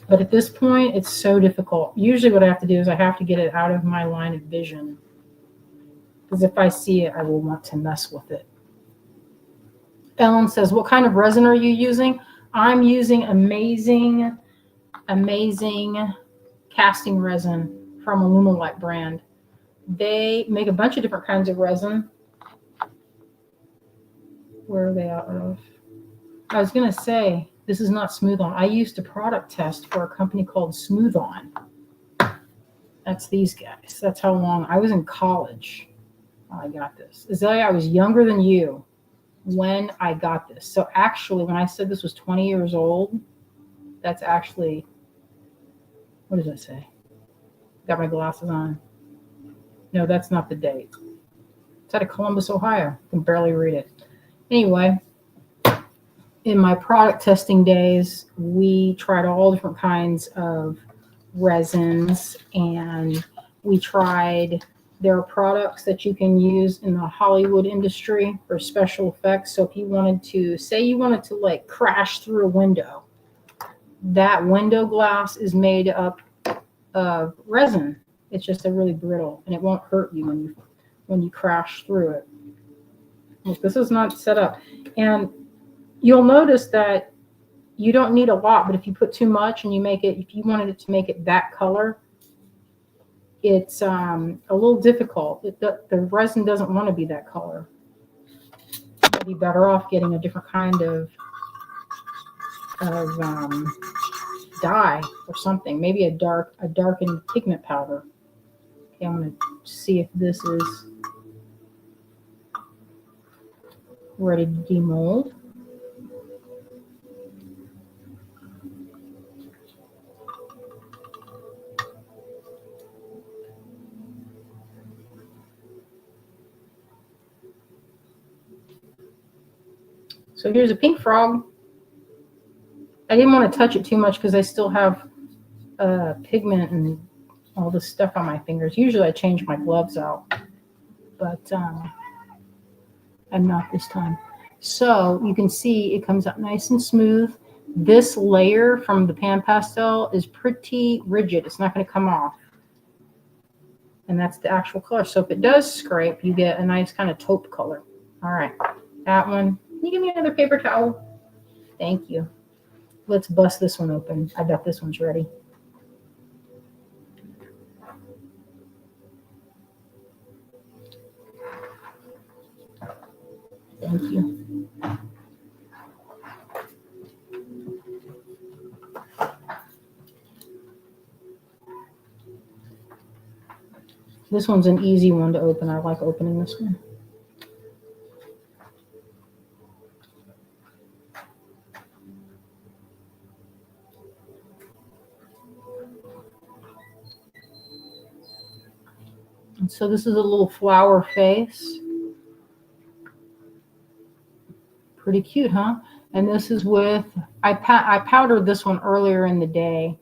But at this point, it's so difficult. Usually what I have to do is I have to get it out of my line of vision. Because if I see it, I will want to mess with it. Ellen says, what kind of resin are you using? I'm using amazing casting resin from Alumilite brand. They make a bunch of different kinds of resin. Where are they out of? I was going to say, this is not Smooth On. I used a product test for a company called Smooth On. That's these guys. That's how long I was in college when I got this. Azalea, I was younger than you when I got this. So actually, when I said this was 20 years old, that's actually, what does that say? Got my glasses on. No, that's not the date. It's out of Columbus, Ohio. I can barely read it. Anyway, in my product testing days, we tried all different kinds of resins, and we tried, there are products that you can use in the Hollywood industry for special effects. So if you wanted to, say you wanted to like crash through a window, that window glass is made up of resin. It's just a really brittle, and it won't hurt you when you crash through it. Look, this is not set up. And you'll notice that you don't need a lot, but if you put too much and you make it, if you wanted it to make it that color, it's a little difficult. The resin doesn't want to be that color. You'd be better off getting a different kind of dye or something. Maybe a darkened pigment powder. Okay, I'm going to see if this is ready to demold. So here's a pink frog. I didn't want to touch it too much because I still have pigment and all this stuff on my fingers. Usually I change my gloves out, but I'm not this time. So you can see it comes out nice and smooth. This layer from the pan pastel is pretty rigid. It's not going to come off. And that's the actual color. So if it does scrape, you get a nice kind of taupe color. All right, that one. Can you give me another paper towel? Thank you. Let's bust this one open. I bet this one's ready. Thank you. This one's an easy one to open. I like opening this one. And so this is a little flower face. Pretty cute, huh? And this is with, I powdered this one earlier in the day.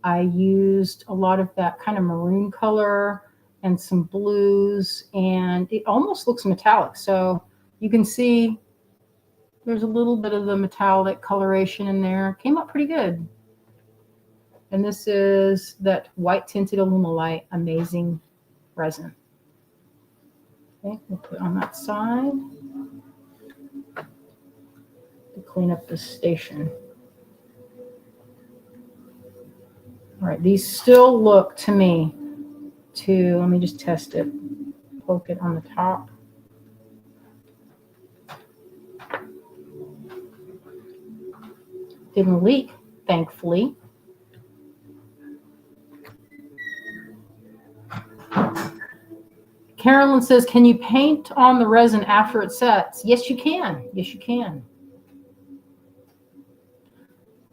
I used a lot of that kind of maroon color and some blues, and it almost looks metallic. So you can see there's a little bit of the metallic coloration in there. Came out pretty good. And this is that white tinted Alumilite amazing resin. Okay, we'll put it on that side to clean up the station. All right, these still look to me to, let me just test it, poke it on the top. Didn't leak, thankfully. Carolyn says, can you paint on the resin after it sets? Yes, you can. Yes, you can.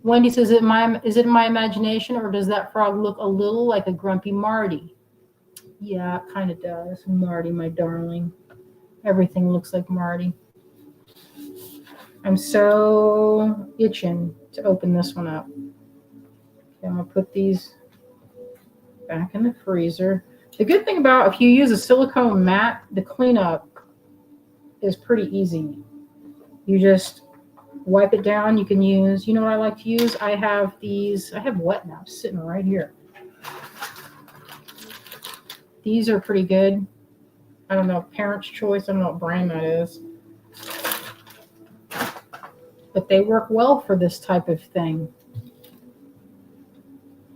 Wendy says, is it my imagination, or does that frog look a little like a grumpy Marty? Yeah, it kind of does. Marty, my darling. Everything looks like Marty. I'm so itching to open this one up. Okay, I'm going to put these back in the freezer. The good thing about if you use a silicone mat, the cleanup is pretty easy. You just wipe it down. You can use, you know what I like to use? I have wet naps sitting right here. These are pretty good. I don't know, Parent's Choice. I don't know what brand that is. But they work well for this type of thing.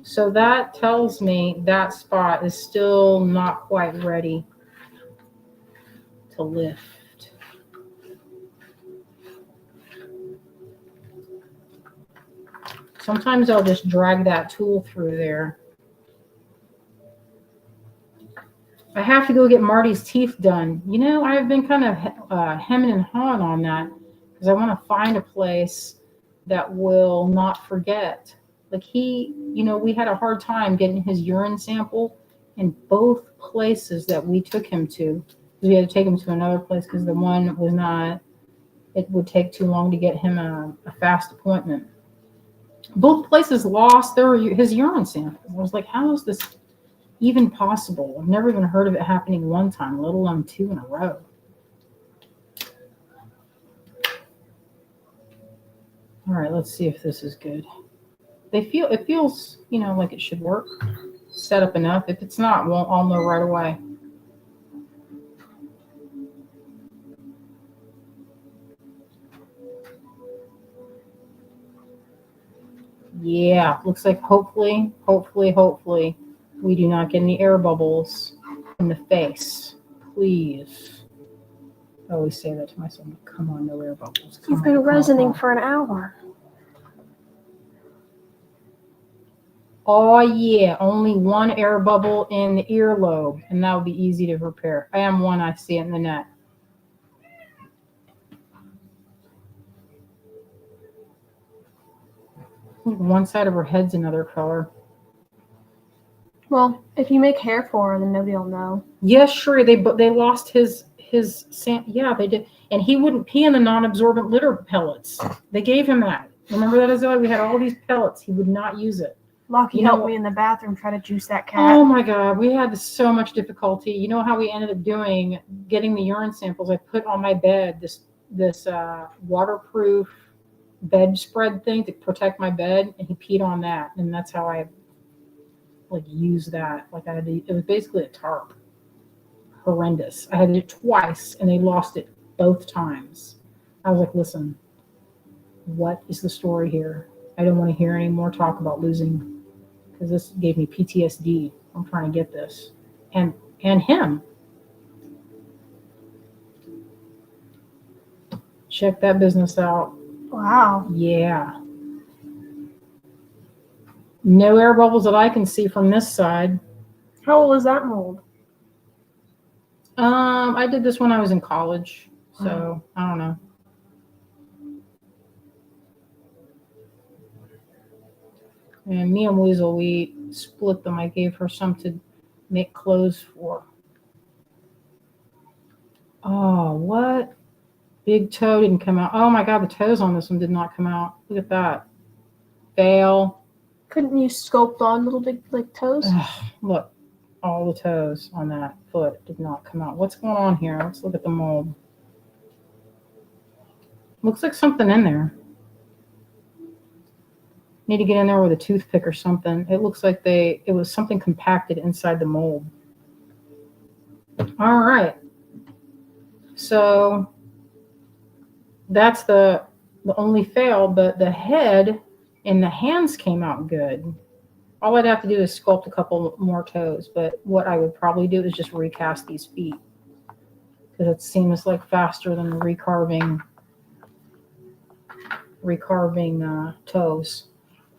So that tells me that spot is still not quite ready to lift. Sometimes I'll just drag that tool through there. I have to go get Marty's teeth done. You know, I've been kind of hemming and hawing on that because I want to find a place that will not forget. Like we had a hard time getting his urine sample in both places that we took him to. We had to take him to another place because the one was not, it would take too long to get him a fast appointment. Both places lost his urine sample. I was like, how is this even possible? I've never even heard of it happening one time, let alone 2 in a row. All right, let's see if this is good. It feels, like it should work. Set up enough. If it's not, I'll know right away. Yeah, looks like hopefully, we do not get any air bubbles in the face. Please. I always say that to myself. Come on, no air bubbles. You've been resining for an hour. Oh, yeah. Only one air bubble in the earlobe, and that would be easy to repair. I am one. I see it in the net. One side of her head's another color. Well, if you make hair for her, then nobody will know. Yes, sure. They lost his yeah, they did. And he wouldn't pee in the non-absorbent litter pellets. They gave him that. Remember that, Azalea? We had all these pellets. He would not use it. Lockie helped me in the bathroom try to juice that cat. Oh my God, we had so much difficulty. You know how we ended up getting the urine samples? I put on my bed this waterproof bedspread thing to protect my bed, and he peed on that, and that's how I used that. It was basically a tarp. Horrendous. I had it twice, and they lost it both times. I was like, listen, what is the story here? I don't want to hear any more talk about losing, because this gave me PTSD. I'm trying to get this. And him. Check that business out. Wow. Yeah. No air bubbles that I can see from this side. How old is that mold? I did this when I was in college, so I don't know. And me and Weasel, we split them. I gave her some to make clothes for. Oh, what? Big toe didn't come out. Oh my God, the toes on this one did not come out. Look at that. Fail. Couldn't you sculpt on little big toes? Look, all the toes on that foot did not come out. What's going on here? Let's look at the mold. Looks like something in there. Need to get in there with a toothpick or something. It looks like it was something compacted inside the mold. All right. So that's the only fail, but the head and the hands came out good. All I'd have to do is sculpt a couple more toes, but what I would probably do is just recast these feet, because it seems faster than recarving toes.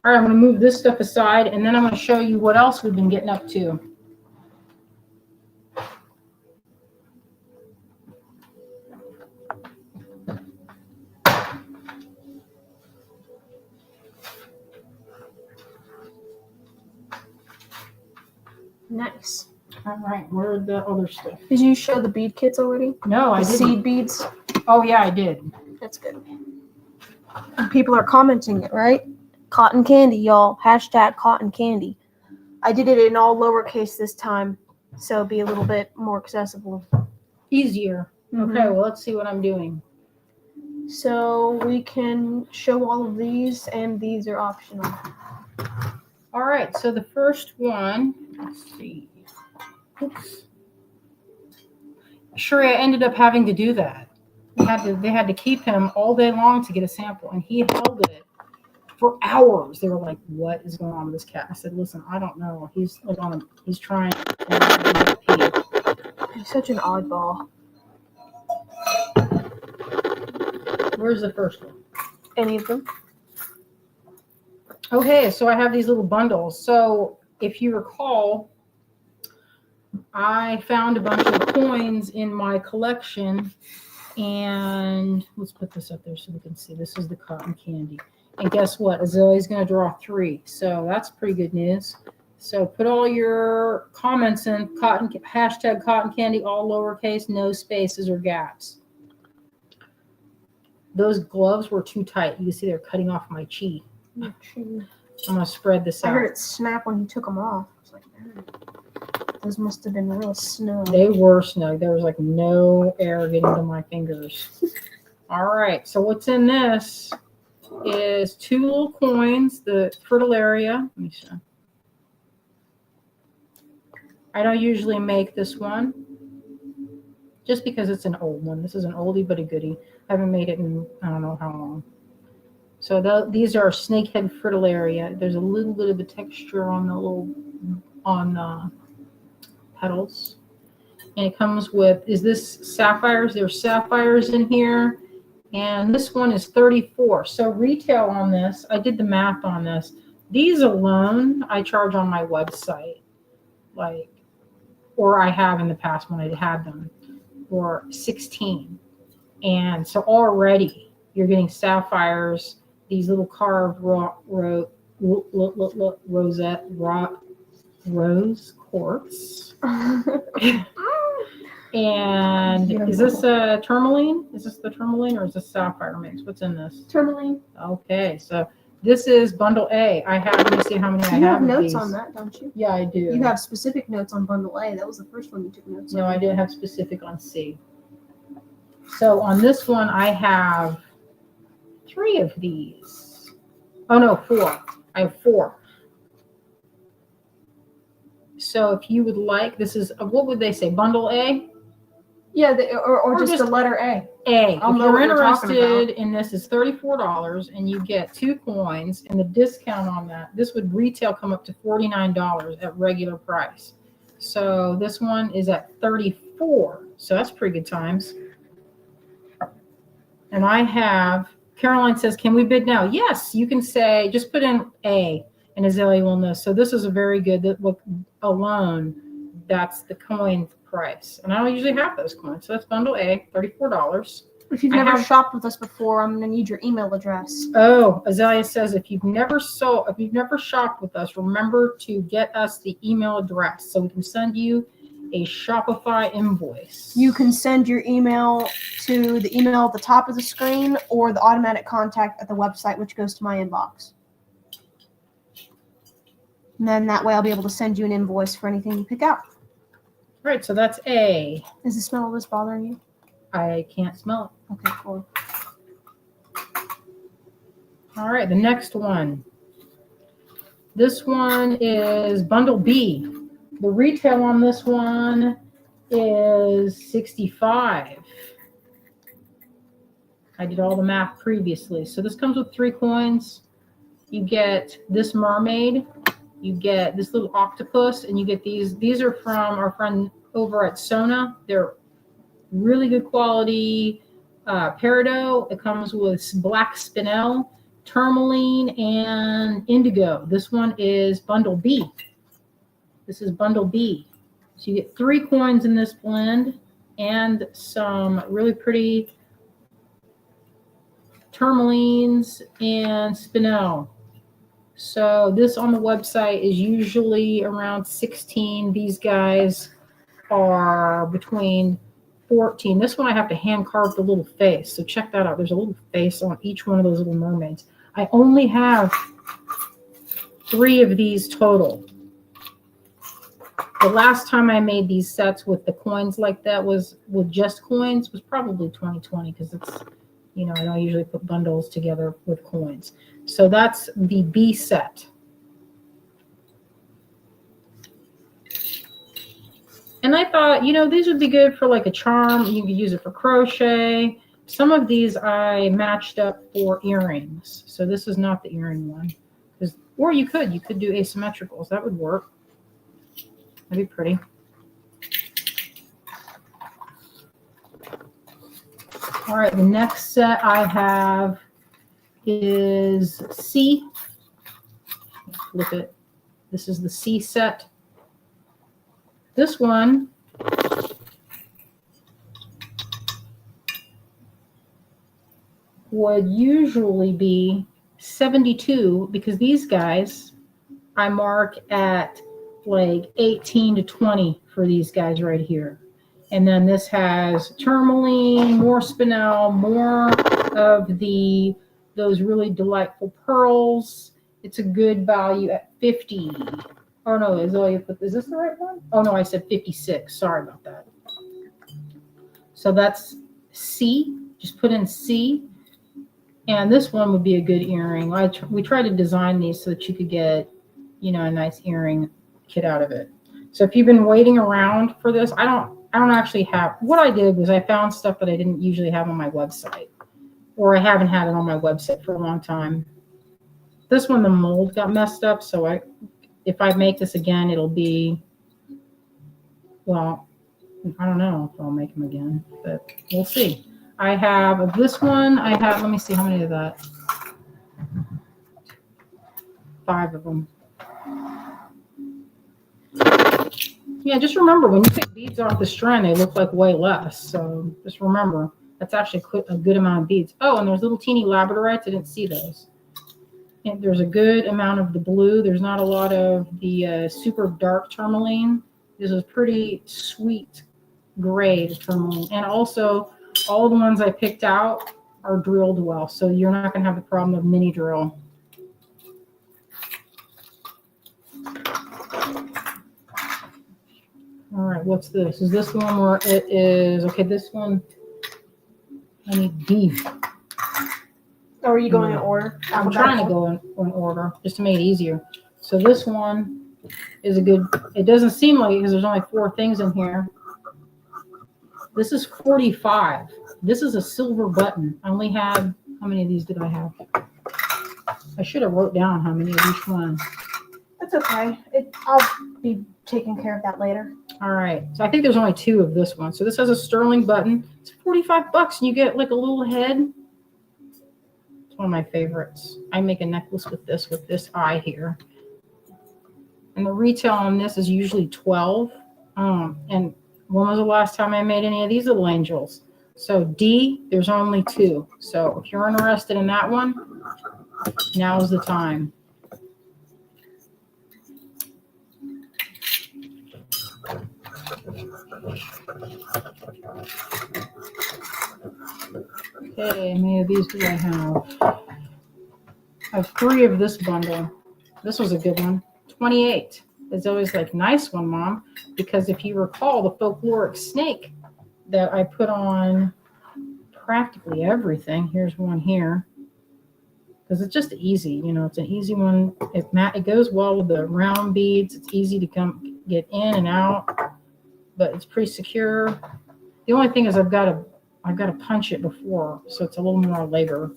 All right, I'm going to move this stuff aside, and then I'm going to show you what else we've been getting up to. Nice. All right, where's the other stuff? Did you show the bead kits already? No, I didn't. Seed beads? Oh, yeah, I did. That's good. And people are commenting it, right? Cotton candy, y'all. Hashtag cotton candy. I did it in all lowercase this time, so it'll be a little bit more accessible. Easier. Mm-hmm. Okay, well, let's see what I'm doing. So we can show all of these, and these are optional. All right, so the first one, let's see. Oops. Sure, I ended up having to do that. They had to keep him all day long to get a sample, and he held it for hours. They were like, "What is going on with this cat?" I said, "Listen, I don't know. He's like he's trying to pee." He's such an oddball. Where's the first one? Any of them? Okay, so I have these little bundles. So if you recall, I found a bunch of coins in my collection, and let's put this up there so we can see. This is the cotton candy. And guess what? Azalea's going to draw 3. So that's pretty good news. So put all your comments in hashtag cotton candy, all lowercase, no spaces or gaps. Those gloves were too tight. You can see they're cutting off my cheek. I'm going to spread this out. I heard it snap when he took them off. I was like, those must have been real snug. They were snug. There was like no air getting to my fingers. All right. So what's in this is 2 little coins, the Fritillaria. Let me show. I don't usually make this one just because it's an old one. This is an oldie but a goodie. I haven't made it in I don't know how long. So these are snakehead Fritillaria. There's a little bit of the texture on the petals. And it comes with, is this sapphires? There's sapphires in here. And this one is 34. So retail on this, I did the math on this. These alone, I charge on my website. Or I have in the past when I had them, for 16. And so already you're getting sapphires, these little carved rose quartz. And is this a tourmaline? Is this the tourmaline or is this sapphire mix? What's in this? Tourmaline. Okay, so this is bundle A. Let me see how many I have. You have notes these. on that, don't you? Yeah, I do. You have specific notes on bundle A. That was the first one you took notes on. No, I didn't have specific on C. So on this one, I have 3 of these. Oh no, 4. I have 4. So if you would like, this is, what would they say, bundle A? Yeah, or just the letter A. A. I'll if know you're what you're talking interested in this, is $34, and you get 2 coins, and the discount on that, this would retail come up to $49 at regular price. So this one is at 34. So that's pretty good times. And I have, Caroline says, can we bid now? Yes, you can say, just put in A, and Azalea will know. So this is a very good, that look alone, that's the coin price. And I don't usually have those coins. So that's bundle A, $34. If you've never shopped with us before, I'm gonna need your email address. Oh, Azalea says if you've never shopped with us, remember to get us the email address so we can send you a Shopify invoice. You can send your email to the email at the top of the screen or the automatic contact at the website, which goes to my inbox. And then that way I'll be able to send you an invoice for anything you pick out. All right, so that's A. Is the smell of this bothering you? I can't smell it. Okay, cool. All right, the next one. This one is bundle B. The retail on this one is $65. I did all the math previously. So this comes with 3 coins. You get this mermaid. You get this little octopus, and you get these. These are from our friend over at Sona. They're really good quality peridot. It comes with black spinel, tourmaline, and indigo. This one is bundle B. This is bundle B. So you get 3 coins in this blend and some really pretty tourmalines and spinel. So this on the website is usually around 16. These guys are between 14. This one I have to hand carve the little face. So check that out. There's a little face on each one of those little mermaids. I only have 3 of these total. The last time I made these sets with the coins like that was with just coins was probably 2020 because it's You know, I don't usually put bundles together with coins. So that's the B set. And I thought, you know, these would be good for like a charm. You could use it for crochet. Some of these I matched up for earrings. So this is not the earring one. Or you could do asymmetricals. That would work. That'd be pretty. All right, the next set I have is C. Flip it. This is the C set. This one would usually be 72 because these guys I mark at like 18 to 20 for these guys right here. And then this has tourmaline, more spinel, more of those really delightful pearls. It's a good value at 50. Oh no, is this the right one? Oh no, I said 56. Sorry about that. So that's C. Just put in C. And this one would be a good earring. We tried to design these so that you could get, you know, a nice earring kit out of it. So if you've been waiting around for this, I don't actually have. What I did was I found stuff that I didn't usually have on my website, or I haven't had it on my website for a long time. This one, the mold got messed up, so if I make this again, it'll be, well, I don't know if I'll make them again, but we'll see. I have of this one, let me see how many of that. 5 of them. Yeah, just remember when you take beads off the strand, they look like way less. So just remember, that's actually a good amount of beads. Oh, and there's little teeny labradorites. I didn't see those. And there's a good amount of the blue. There's not a lot of the super dark tourmaline. This is pretty sweet gray tourmaline. And also, all the ones I picked out are drilled well. So you're not going to have the problem of mini drill. All right, what's this? Is this the one where it is, okay, this one, I need D. Or are you going in order? I'm trying to go in order just to make it easier. So this one is a good, it doesn't seem like it because there's only 4 things in here. This is 45. This is a silver button. I only had, how many of these did I have? I should have wrote down how many of each one. That's okay. I'll be taking care of that later. All right. So I think there's only 2 of this one. So this has a sterling button. It's $45 and you get like a little head. It's one of my favorites. I make a necklace with this eye here. And the retail on this is usually 12. And when was the last time I made any of these little angels? So D, there's only 2. So if you're interested in that one, now's the time. Okay, how many of these do I have? I have 3 of this bundle. This was a good one. 28. It's always like, nice one, Mom. Because if you recall, the folkloric snake that I put on practically everything. Here's one here. Because it's just easy. You know, it's an easy one. It goes well with the round beads. It's easy to get in and out. But it's pretty secure. The only thing is I've got to punch it before, so it's a little more labor.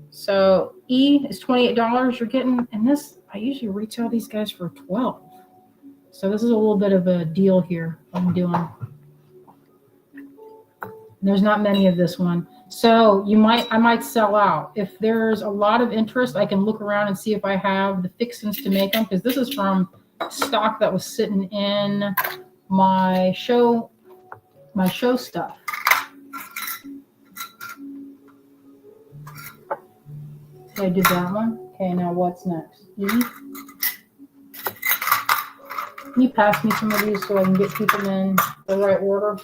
So E is $28 you're getting, and this I usually retail these guys for $12. So this is a little bit of a deal here I'm doing. There's not many of this one. So I might sell out. If there's a lot of interest, I can look around and see if I have the fixings to make them, because this is from stock that was sitting in my show stuff. So I did that one. Okay, now what's next? E. Can you pass me some of these so I can get people in the right order?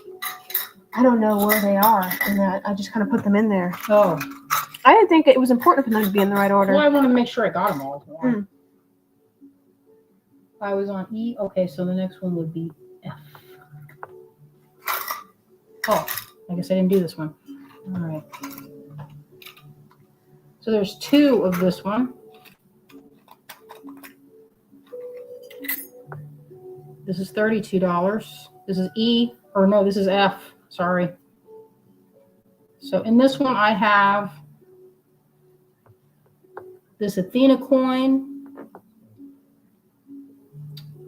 I don't know where they are, and I just kind of put them in there. Oh. I didn't think it was important for them to be in the right order. Well, I want to make sure I got them all. I was on E. Okay, so the next one would be F. Oh, I guess I didn't do this one. All right. So there's 2 of this one. This is $32. This is E, or no, this is F, sorry. So in this one I have this Athena coin.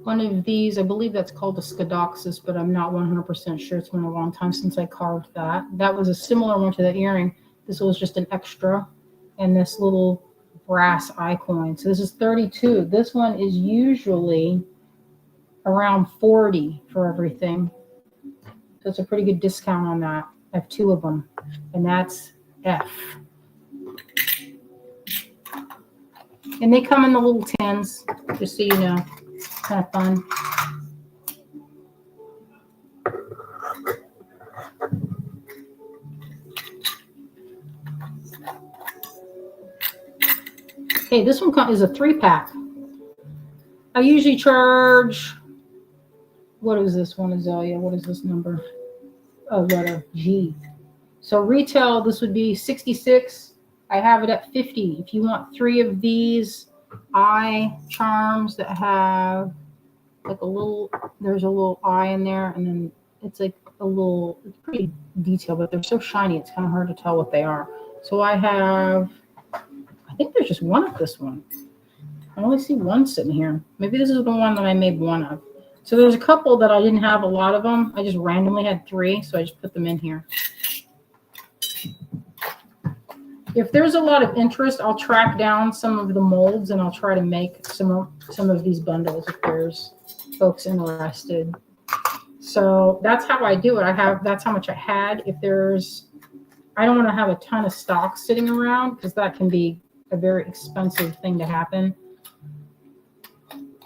One of these, I believe that's called a Scadoxus, but I'm not 100% sure. It's been a long time since I carved that. That was a similar one to that earring. This was just an extra, and this little brass eye coin. So this is 32. This one is usually around 40 for everything. So it's a pretty good discount on that. I have 2 of them, and that's F. And they come in the little tins, just so you know. Kind of fun. Okay, this one is a 3-pack. I usually charge, what is this one, Azalea? What is this number? Oh, letter G. So retail, this would be 66. I have it at 50. If you want 3 of these eye charms that have like a little, there's a little eye in there, and then it's like a little, it's pretty detailed, but they're so shiny it's kind of hard to tell what they are. So I have, I think there's just 1 of this one. I only see 1 sitting here. Maybe this is the one that I made 1 of. So there's a couple that I didn't have a lot of them. I just randomly had 3, so I just put them in here. If there's a lot of interest, I'll track down some of the molds and I'll try to make some of these bundles if there's folks interested. So that's how I do it. That's how much I had. If there's, I don't want to have a ton of stock sitting around because that can be a very expensive thing to happen.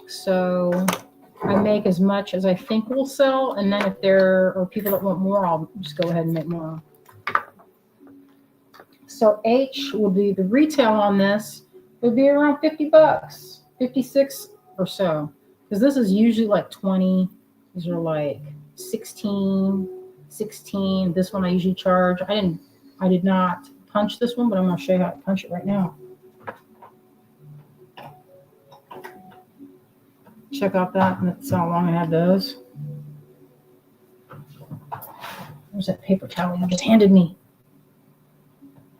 So I make as much as I think will sell, and then if there are people that want more, I'll just go ahead and make more. So H will be the retail on this would be around $50, 56 or so, because this is usually like 20. These are like 16. This one I usually charge. I did not punch this one, but I'm going to show you how to punch it right now. Check out that. That's how long I had those. Where's that paper towel you just handed me?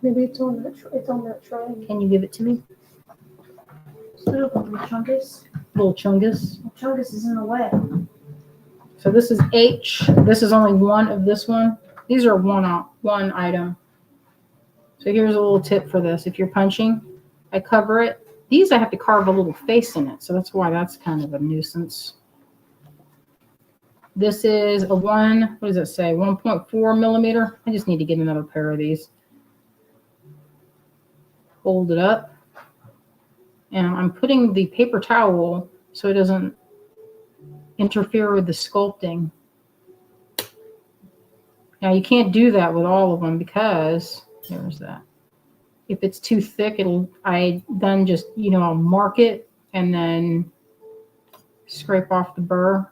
Maybe it's on that tray. Can you give it to me? Little chungus. Little chungus. Chungus is in the way. So this is H. This is only 1 of this one. These are one item. So here's a little tip for this. If you're punching, I cover it. These I have to carve a little face in it, so that's why that's kind of a nuisance. This is a what does it say? 1.4 millimeter. I just need to get another pair of these. Fold it up. And I'm putting the paper towel so it doesn't interfere with the sculpting. Now you can't do that with all of them because, there's that. If it's too thick, I then just, I'll mark it and then scrape off the burr.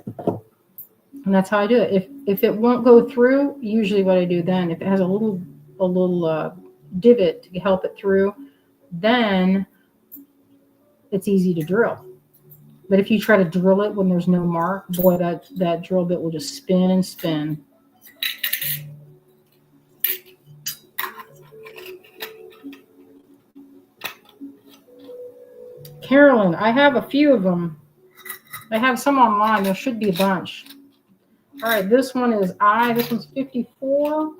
And that's how I do it. If it won't go through, usually what I do then, if it has a little divot to help it through, then it's easy to drill. But if you try to drill it when there's no mark, boy, that drill bit will just spin and spin. Carolyn, I have a few of them. I have some online. There should be a bunch. All right, this one is this one's 54.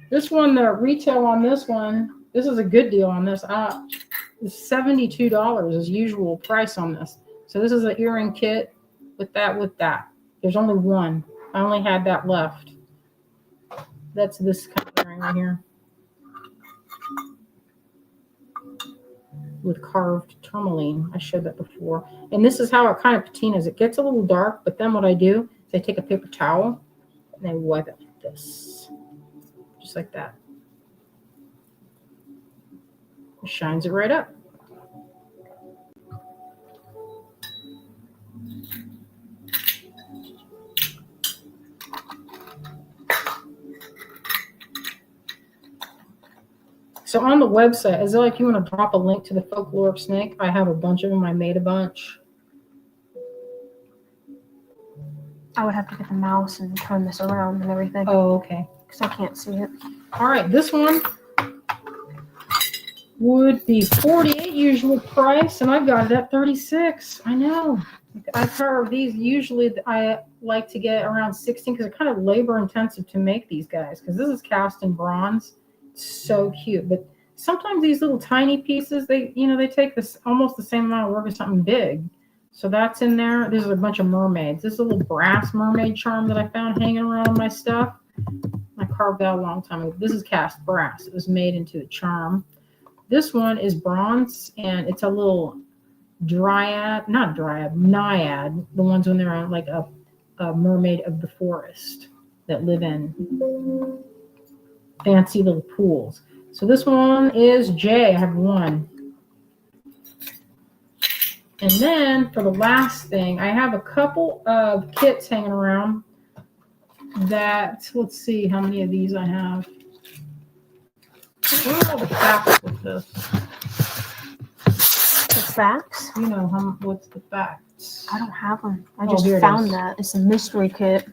This one, the retail on this one, this is a good deal on this. It's $72 is usual price on this. So this is an earring kit with that. There's only 1. I only had that left. That's this kind of earring right here. With carved tourmaline. I showed that before. And this is how it kind of patinas. It gets a little dark, but then what I do is I take a paper towel and I wipe it like this. Just like that. It shines it right up. So on the website, is it like you want to drop a link to the folkloric snake? I have a bunch of them. I made a bunch. I would have to get the mouse and turn this around and everything. Oh, okay. Because I can't see it. All right, this one would be $48 usual price, and I've got it at $36. I know. I carve these. Usually, I like to get around 16 because they're kind of labor intensive to make these guys. Because this is cast in bronze. It's so cute, but sometimes these little tiny pieces, they take this almost the same amount of work as something big. So that's in there. There's a bunch of mermaids. This is a little brass mermaid charm that I found hanging around my stuff. I carved that a long time ago. This is cast brass. It was made into a charm. This one is bronze, and it's a little naiad, the ones when they're on like a mermaid of the forest that live in fancy little pools. So this one is J. I have one. And then for the last thing, I have a couple of kits hanging around that, let's see how many of these I have. What are all the facts with this? The facts? You know, what's the facts? I don't have them. I Oh, just here it found is. that. It's a mystery kit.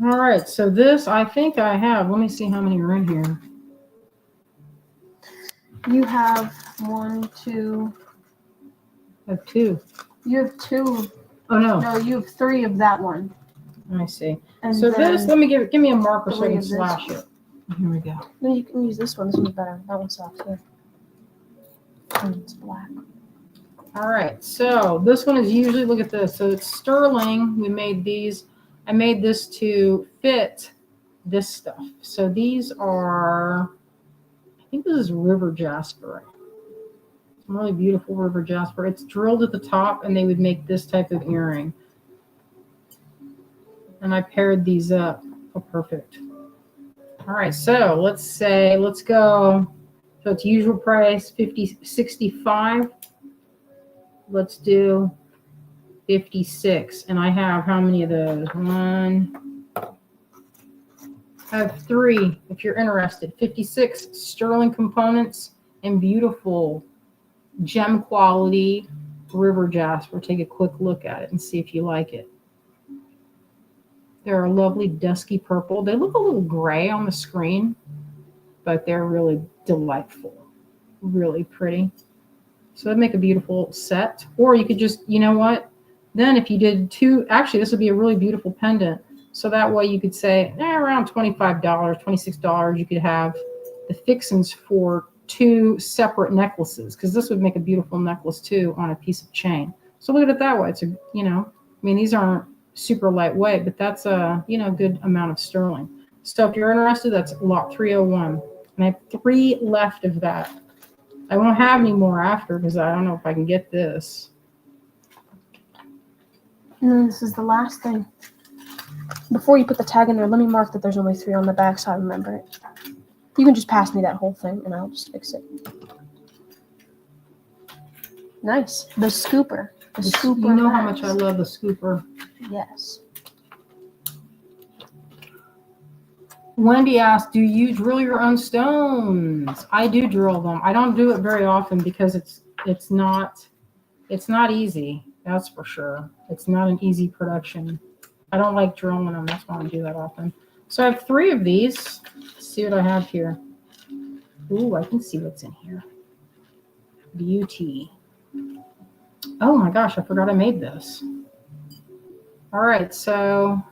All right, so this I think I have. Let me see how many are in here. You have 1, 2. I have two. You have 2. Oh no, No, you have 3 of that one. I see. And So this, let me give me a marker so I 3 can of this. slash it. Here we go. No, you can use this one. This one's better. That one's soft too. And it's black. All right, so this one is usually, look at this. So it's sterling. We made these. I made this to fit this stuff. So these are, I think this is river jasper. Some really beautiful river jasper. It's drilled at the top, and they would make this type of earring. And I paired these up. Oh, perfect. All right, so let's go. So it's usual price, $65. Let's do 56. And I have how many of those? I have 3 if you're interested. 56 sterling components and beautiful gem quality river jasper. Take a quick look at it and see if you like it. They're a lovely dusky purple. They look a little gray on the screen, but they're really delightful. Really pretty. So that'd make a beautiful set. Or you could just, you know what? Then if you did 2, actually this would be a really beautiful pendant. So that way you could say around $25, $26, you could have the fixings for 2 separate necklaces, because this would make a beautiful necklace too on a piece of chain. So look at it that way. It's these aren't super lightweight, but that's a good amount of sterling. So if you're interested, that's lot 301. And I have 3 left of that. I won't have any more after because I don't know if I can get this. And then this is the last thing. Before you put the tag in there, let me mark that there's only 3 on the back so I remember it. You can just pass me that whole thing and I'll just fix it. Nice. The scooper. The scooper. You know how much I love the scooper. Yes. Wendy asked, do you drill your own stones? I do drill them. I don't do it very often because it's not easy. That's for sure. It's not an easy production. I don't like drilling them. That's why I don't do that often. So I have 3 of these. Let's see what I have here. Ooh, I can see what's in here. Beauty. Oh my gosh, I forgot I made this. All right, so,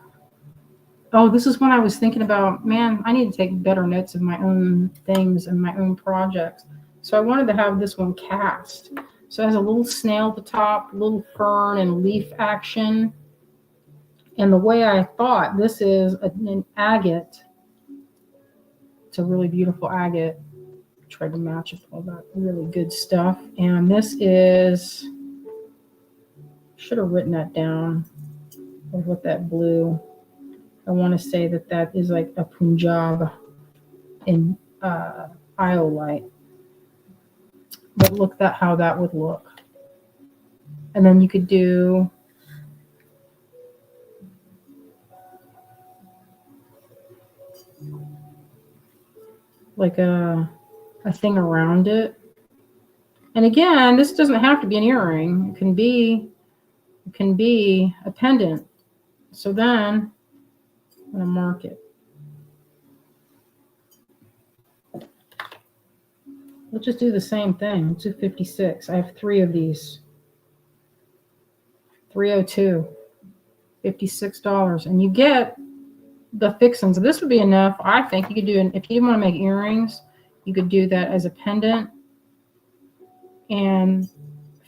this is when I was thinking about, man, I need to take better notes of my own things and my own projects. So I wanted to have this one cast. So it has a little snail at the top, little fern and leaf action. And the way I thought, this is an agate. It's a really beautiful agate. Tried to match up all that really good stuff. And this is, should have written that down of what that blue. I want to say that is like a Punjab in iolite. But look at how that would look. And then you could do like a thing around it. And again, this doesn't have to be an earring. It can be a pendant. So then I'm gonna mark it. Let's just do the same thing. Let's do 56. I have 3 of these. 302. $56. And you get the fixings. This would be enough. I think you could do, if you want to make earrings, you could do that as a pendant and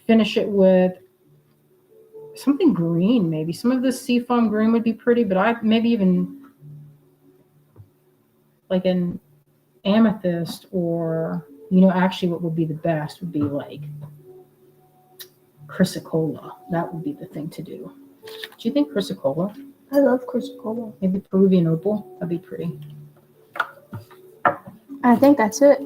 finish it with something green, maybe. Some of this seafoam green would be pretty, but maybe even like an amethyst, or, actually what would be the best would be like chrysocolla. That would be the thing to do. Do you think chrysocolla? I love chrysocolla. Maybe Peruvian opal. That'd be pretty. I think that's it.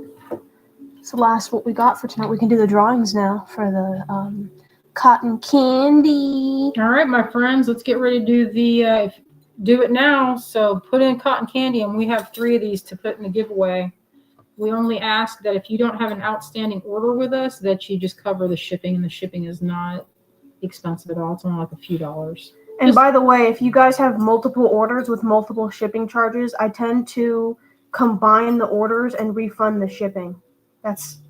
It's the last what we got for tonight. We can do the drawings now for the cotton candy. All right, my friends, let's get ready to do do it now. So put in cotton candy, and we have 3 of these to put in the giveaway. We only ask that if you don't have an outstanding order with us, that you just cover the shipping, and the shipping is not expensive at all. It's only like a few dollars. And by the way, if you guys have multiple orders with multiple shipping charges, I tend to combine the orders and refund the shipping. That's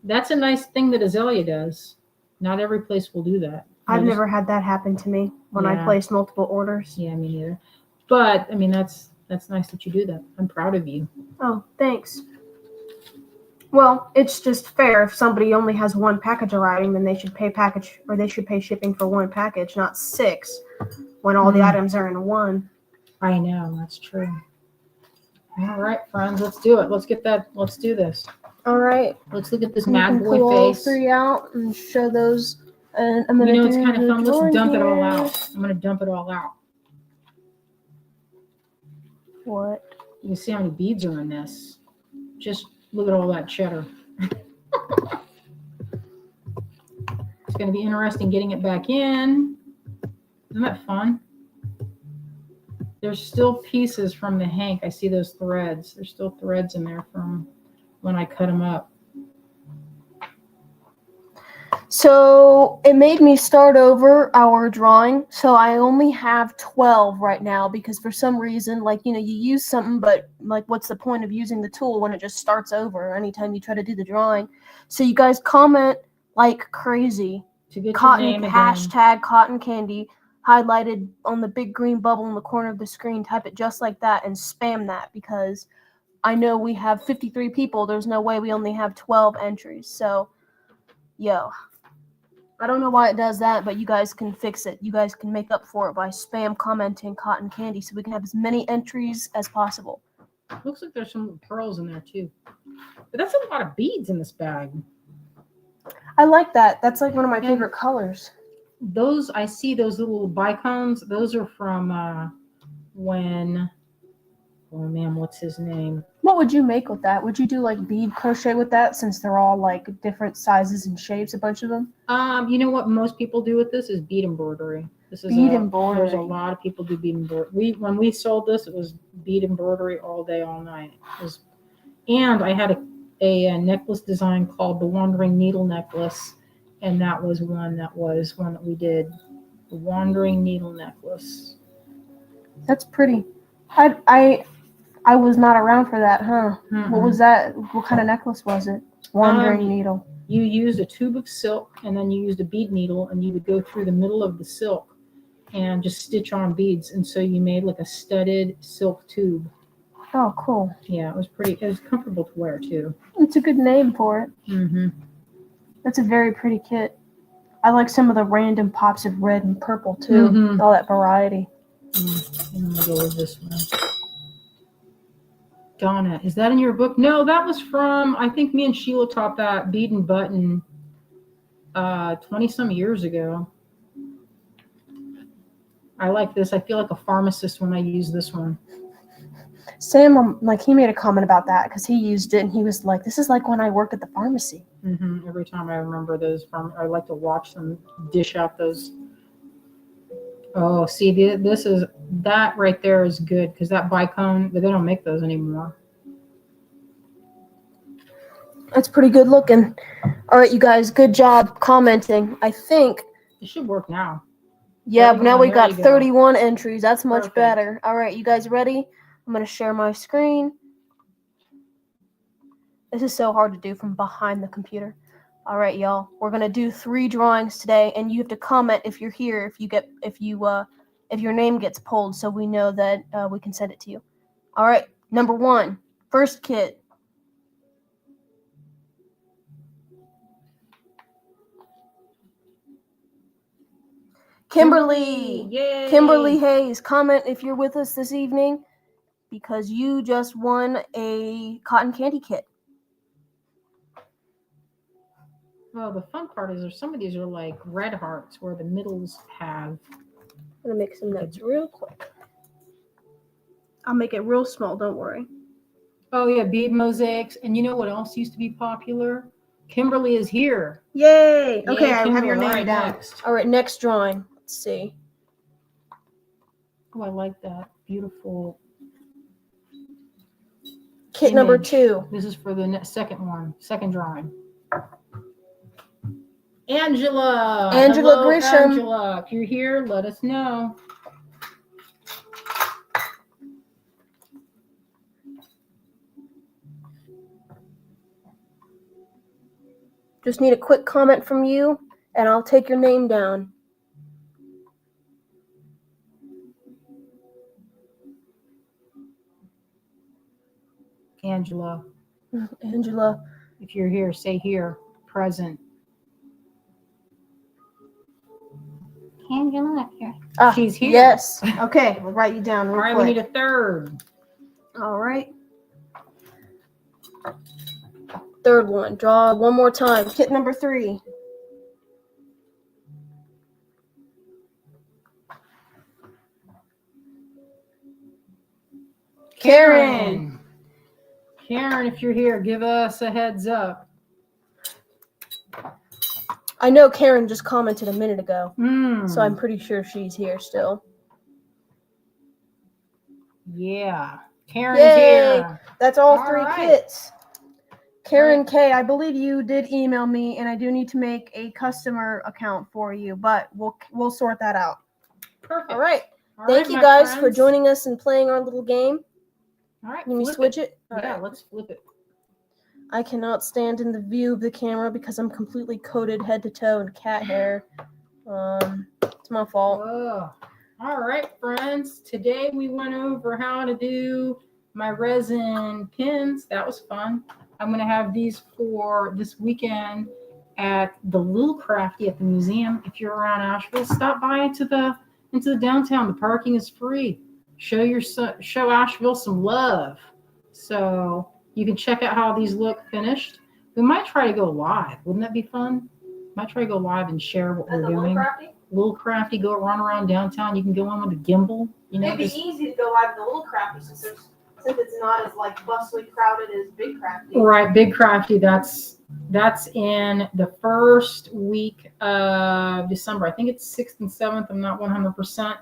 a nice thing that Azalea does. Not every place will do that. I've never had that happen to me when I place multiple orders. Yeah, me neither. But I mean, that's nice that you do that. I'm proud of you. Oh, thanks. Well, it's just fair. If somebody only has 1 package arriving, then they should pay shipping for 1 package, not 6, when all the items are in 1. I know, that's true. All right, friends, let's do it. Let's do this. All right. Let's look at this You mad can boy pull all face. 3 out and show those. And I'm gonna do it's kind of fun. Let's dump it all here. out. I'm gonna dump it all out. What? You can see how many beads are in this. Just look at all that cheddar. It's going to be interesting getting it back in. Isn't that fun? There's still pieces from the hank. I see those threads. There's still threads in there from when I cut them up. So it made me start over our drawing. So I only have 12 right now because for some reason, you use something, but what's the point of using the tool when it just starts over anytime you try to do the drawing? So you guys comment like crazy. To get Cotton your name hashtag cotton candy highlighted on the big green bubble in the corner of the screen. Type it just like that and spam that because I know we have 53 people. There's no way we only have 12 entries. So, I don't know why it does that, but you guys can fix it. You guys can make up for it by spam commenting cotton candy so we can have as many entries as possible. Looks like there's some pearls in there too. But that's a lot of beads in this bag. I like that. That's like one of my favorite colors. I see those little bicones. Those are from when, oh man, what's his name? What would you make with that? Would you do bead crochet with that since they're all different sizes and shapes, a bunch of them? You know what most people do with this is bead embroidery. Embroidery. There's a lot of people do bead embroidery. When we sold this, it was bead embroidery all day, all night. And I had a necklace design called the Wandering Needle Necklace, and that was one that we did. The Wandering Needle Necklace. That's pretty. I was not around for that, huh? Mm-hmm. What was that? What kind of necklace was it? Wandering needle. You used a tube of silk, and then you used a bead needle, and you would go through the middle of the silk and just stitch on beads. And so you made a studded silk tube. Oh, cool. Yeah, it was pretty. It was comfortable to wear, too. It's a good name for it. Mm-hmm. That's a very pretty kit. I like some of the random pops of red and purple, too. Mm-hmm. All that variety. I'm going to go with this one. Donna, is that in your book? No, that was from, I think me and Sheila taught that bead and button 20-some years ago. I like this. I feel like a pharmacist when I use this one. Sam, he made a comment about that because he used it and he was like, this is like when I work at the pharmacy. Mm-hmm. Every time I remember those, I like to watch them dish out those. Oh, see, that right there is good because that bicone, but they don't make those anymore. That's pretty good looking. All right, you guys, good job commenting. I think, It should work now. yeah, but now 31, we there got you go. 31 entries. That's much Perfect. better. All right, you guys ready? I'm going to share my screen. This is so hard to do from behind the computer. All right, y'all. We're going to do 3 drawings today, and you have to comment if you're here, if your name gets pulled, so we know that we can send it to you. All right, number 1, first kit. Kimberly. Yay. Kimberly Hayes, comment if you're with us this evening because you just won a cotton candy kit. Well, the fun part is some of these are like red hearts where the middles have. I'm going to make some notes real quick. I'll make it real small, don't worry. Oh, yeah, bead mosaics. And you know what else used to be popular? Kimberly is here. Yay! Okay, Yay, I have Kimberly. your name All right, down. next. All right, next drawing. Let's see. Oh, I like that. Beautiful. Kit number image. 2. This is for the second drawing. Angela. Angela Hello, Grisham. Angela. If you're here, let us know. Just need a quick comment from you, and I'll take your name down. Angela. Angela. If you're here, say here. Present. Angela, here. She's here. Yes. Okay, we'll write you down real All right, quick. we need a third. All right. Third one. Draw one more time. Kit number 3. Karen. Karen, if you're here, give us a heads up. I know Karen just commented a minute ago, Hmm. so I'm pretty sure she's here still. Yeah. Karen Yay! is here. That's all All 3 right. kits. Karen Right. K, I believe you did email me, and I do need to make a customer account for you, but we'll sort that out. Perfect. All right. All Thank right, you my guys for friends. joining us and playing our little game. All right. Let me flip switch it. All Yeah, right. let's flip it. I cannot stand in the view of the camera because I'm completely coated head to toe in cat hair. It's my fault. Whoa. All right, friends. Today we went over how to do my resin pins. That was fun. I'm going to have these for this weekend at the Little Crafty at the museum. If you're around Asheville, stop by into the downtown. The parking is free. Show Asheville some love. So you can check out how these look finished. We might try to go live. Wouldn't that be fun? Might try to go live and share what we're doing. Little Crafty, go run around downtown. You can go in with a gimbal. You know, It'd be easy to go live in the Little Crafty since it's not as like bustling crowded as Big Crafty. Right, Big Crafty. That's in the first week of December. I think it's 6th and 7th. I'm not 100%,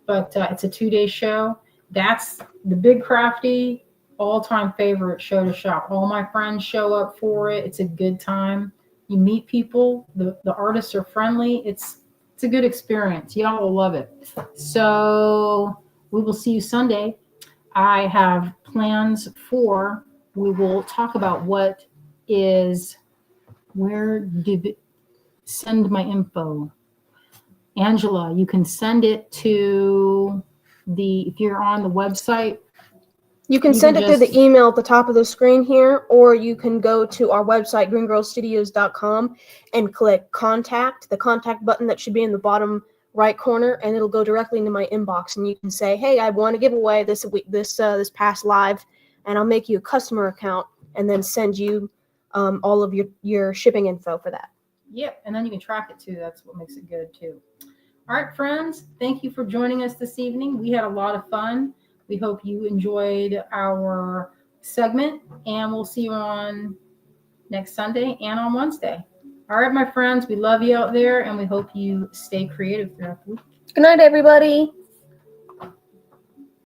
but it's a 2-day show. That's the Big Crafty all-time favorite show to shop. All my friends show up for it. It's a good time. You meet people. The artists are friendly. It's a good experience. Y'all will love it. So we will see you Sunday. I have plans we will talk about send my info. Angela, you can send it to if you're on the website. You can send it through the email at the top of the screen here, or you can go to our website, Greengirlstudios.com, and click contact, the contact button that should be in the bottom right corner, and it'll go directly into my inbox. And you can say, hey, I want to give away this past live, and I'll make you a customer account and then send you all of your shipping info for that. Yep, and then you can track it too. That's what makes it good too. All right, friends, thank you for joining us this evening. We had a lot of fun. We hope you enjoyed our segment, and we'll see you on next Sunday and on Wednesday. All right, my friends, we love you out there, and we hope you stay creative throughout the week. Good night, everybody.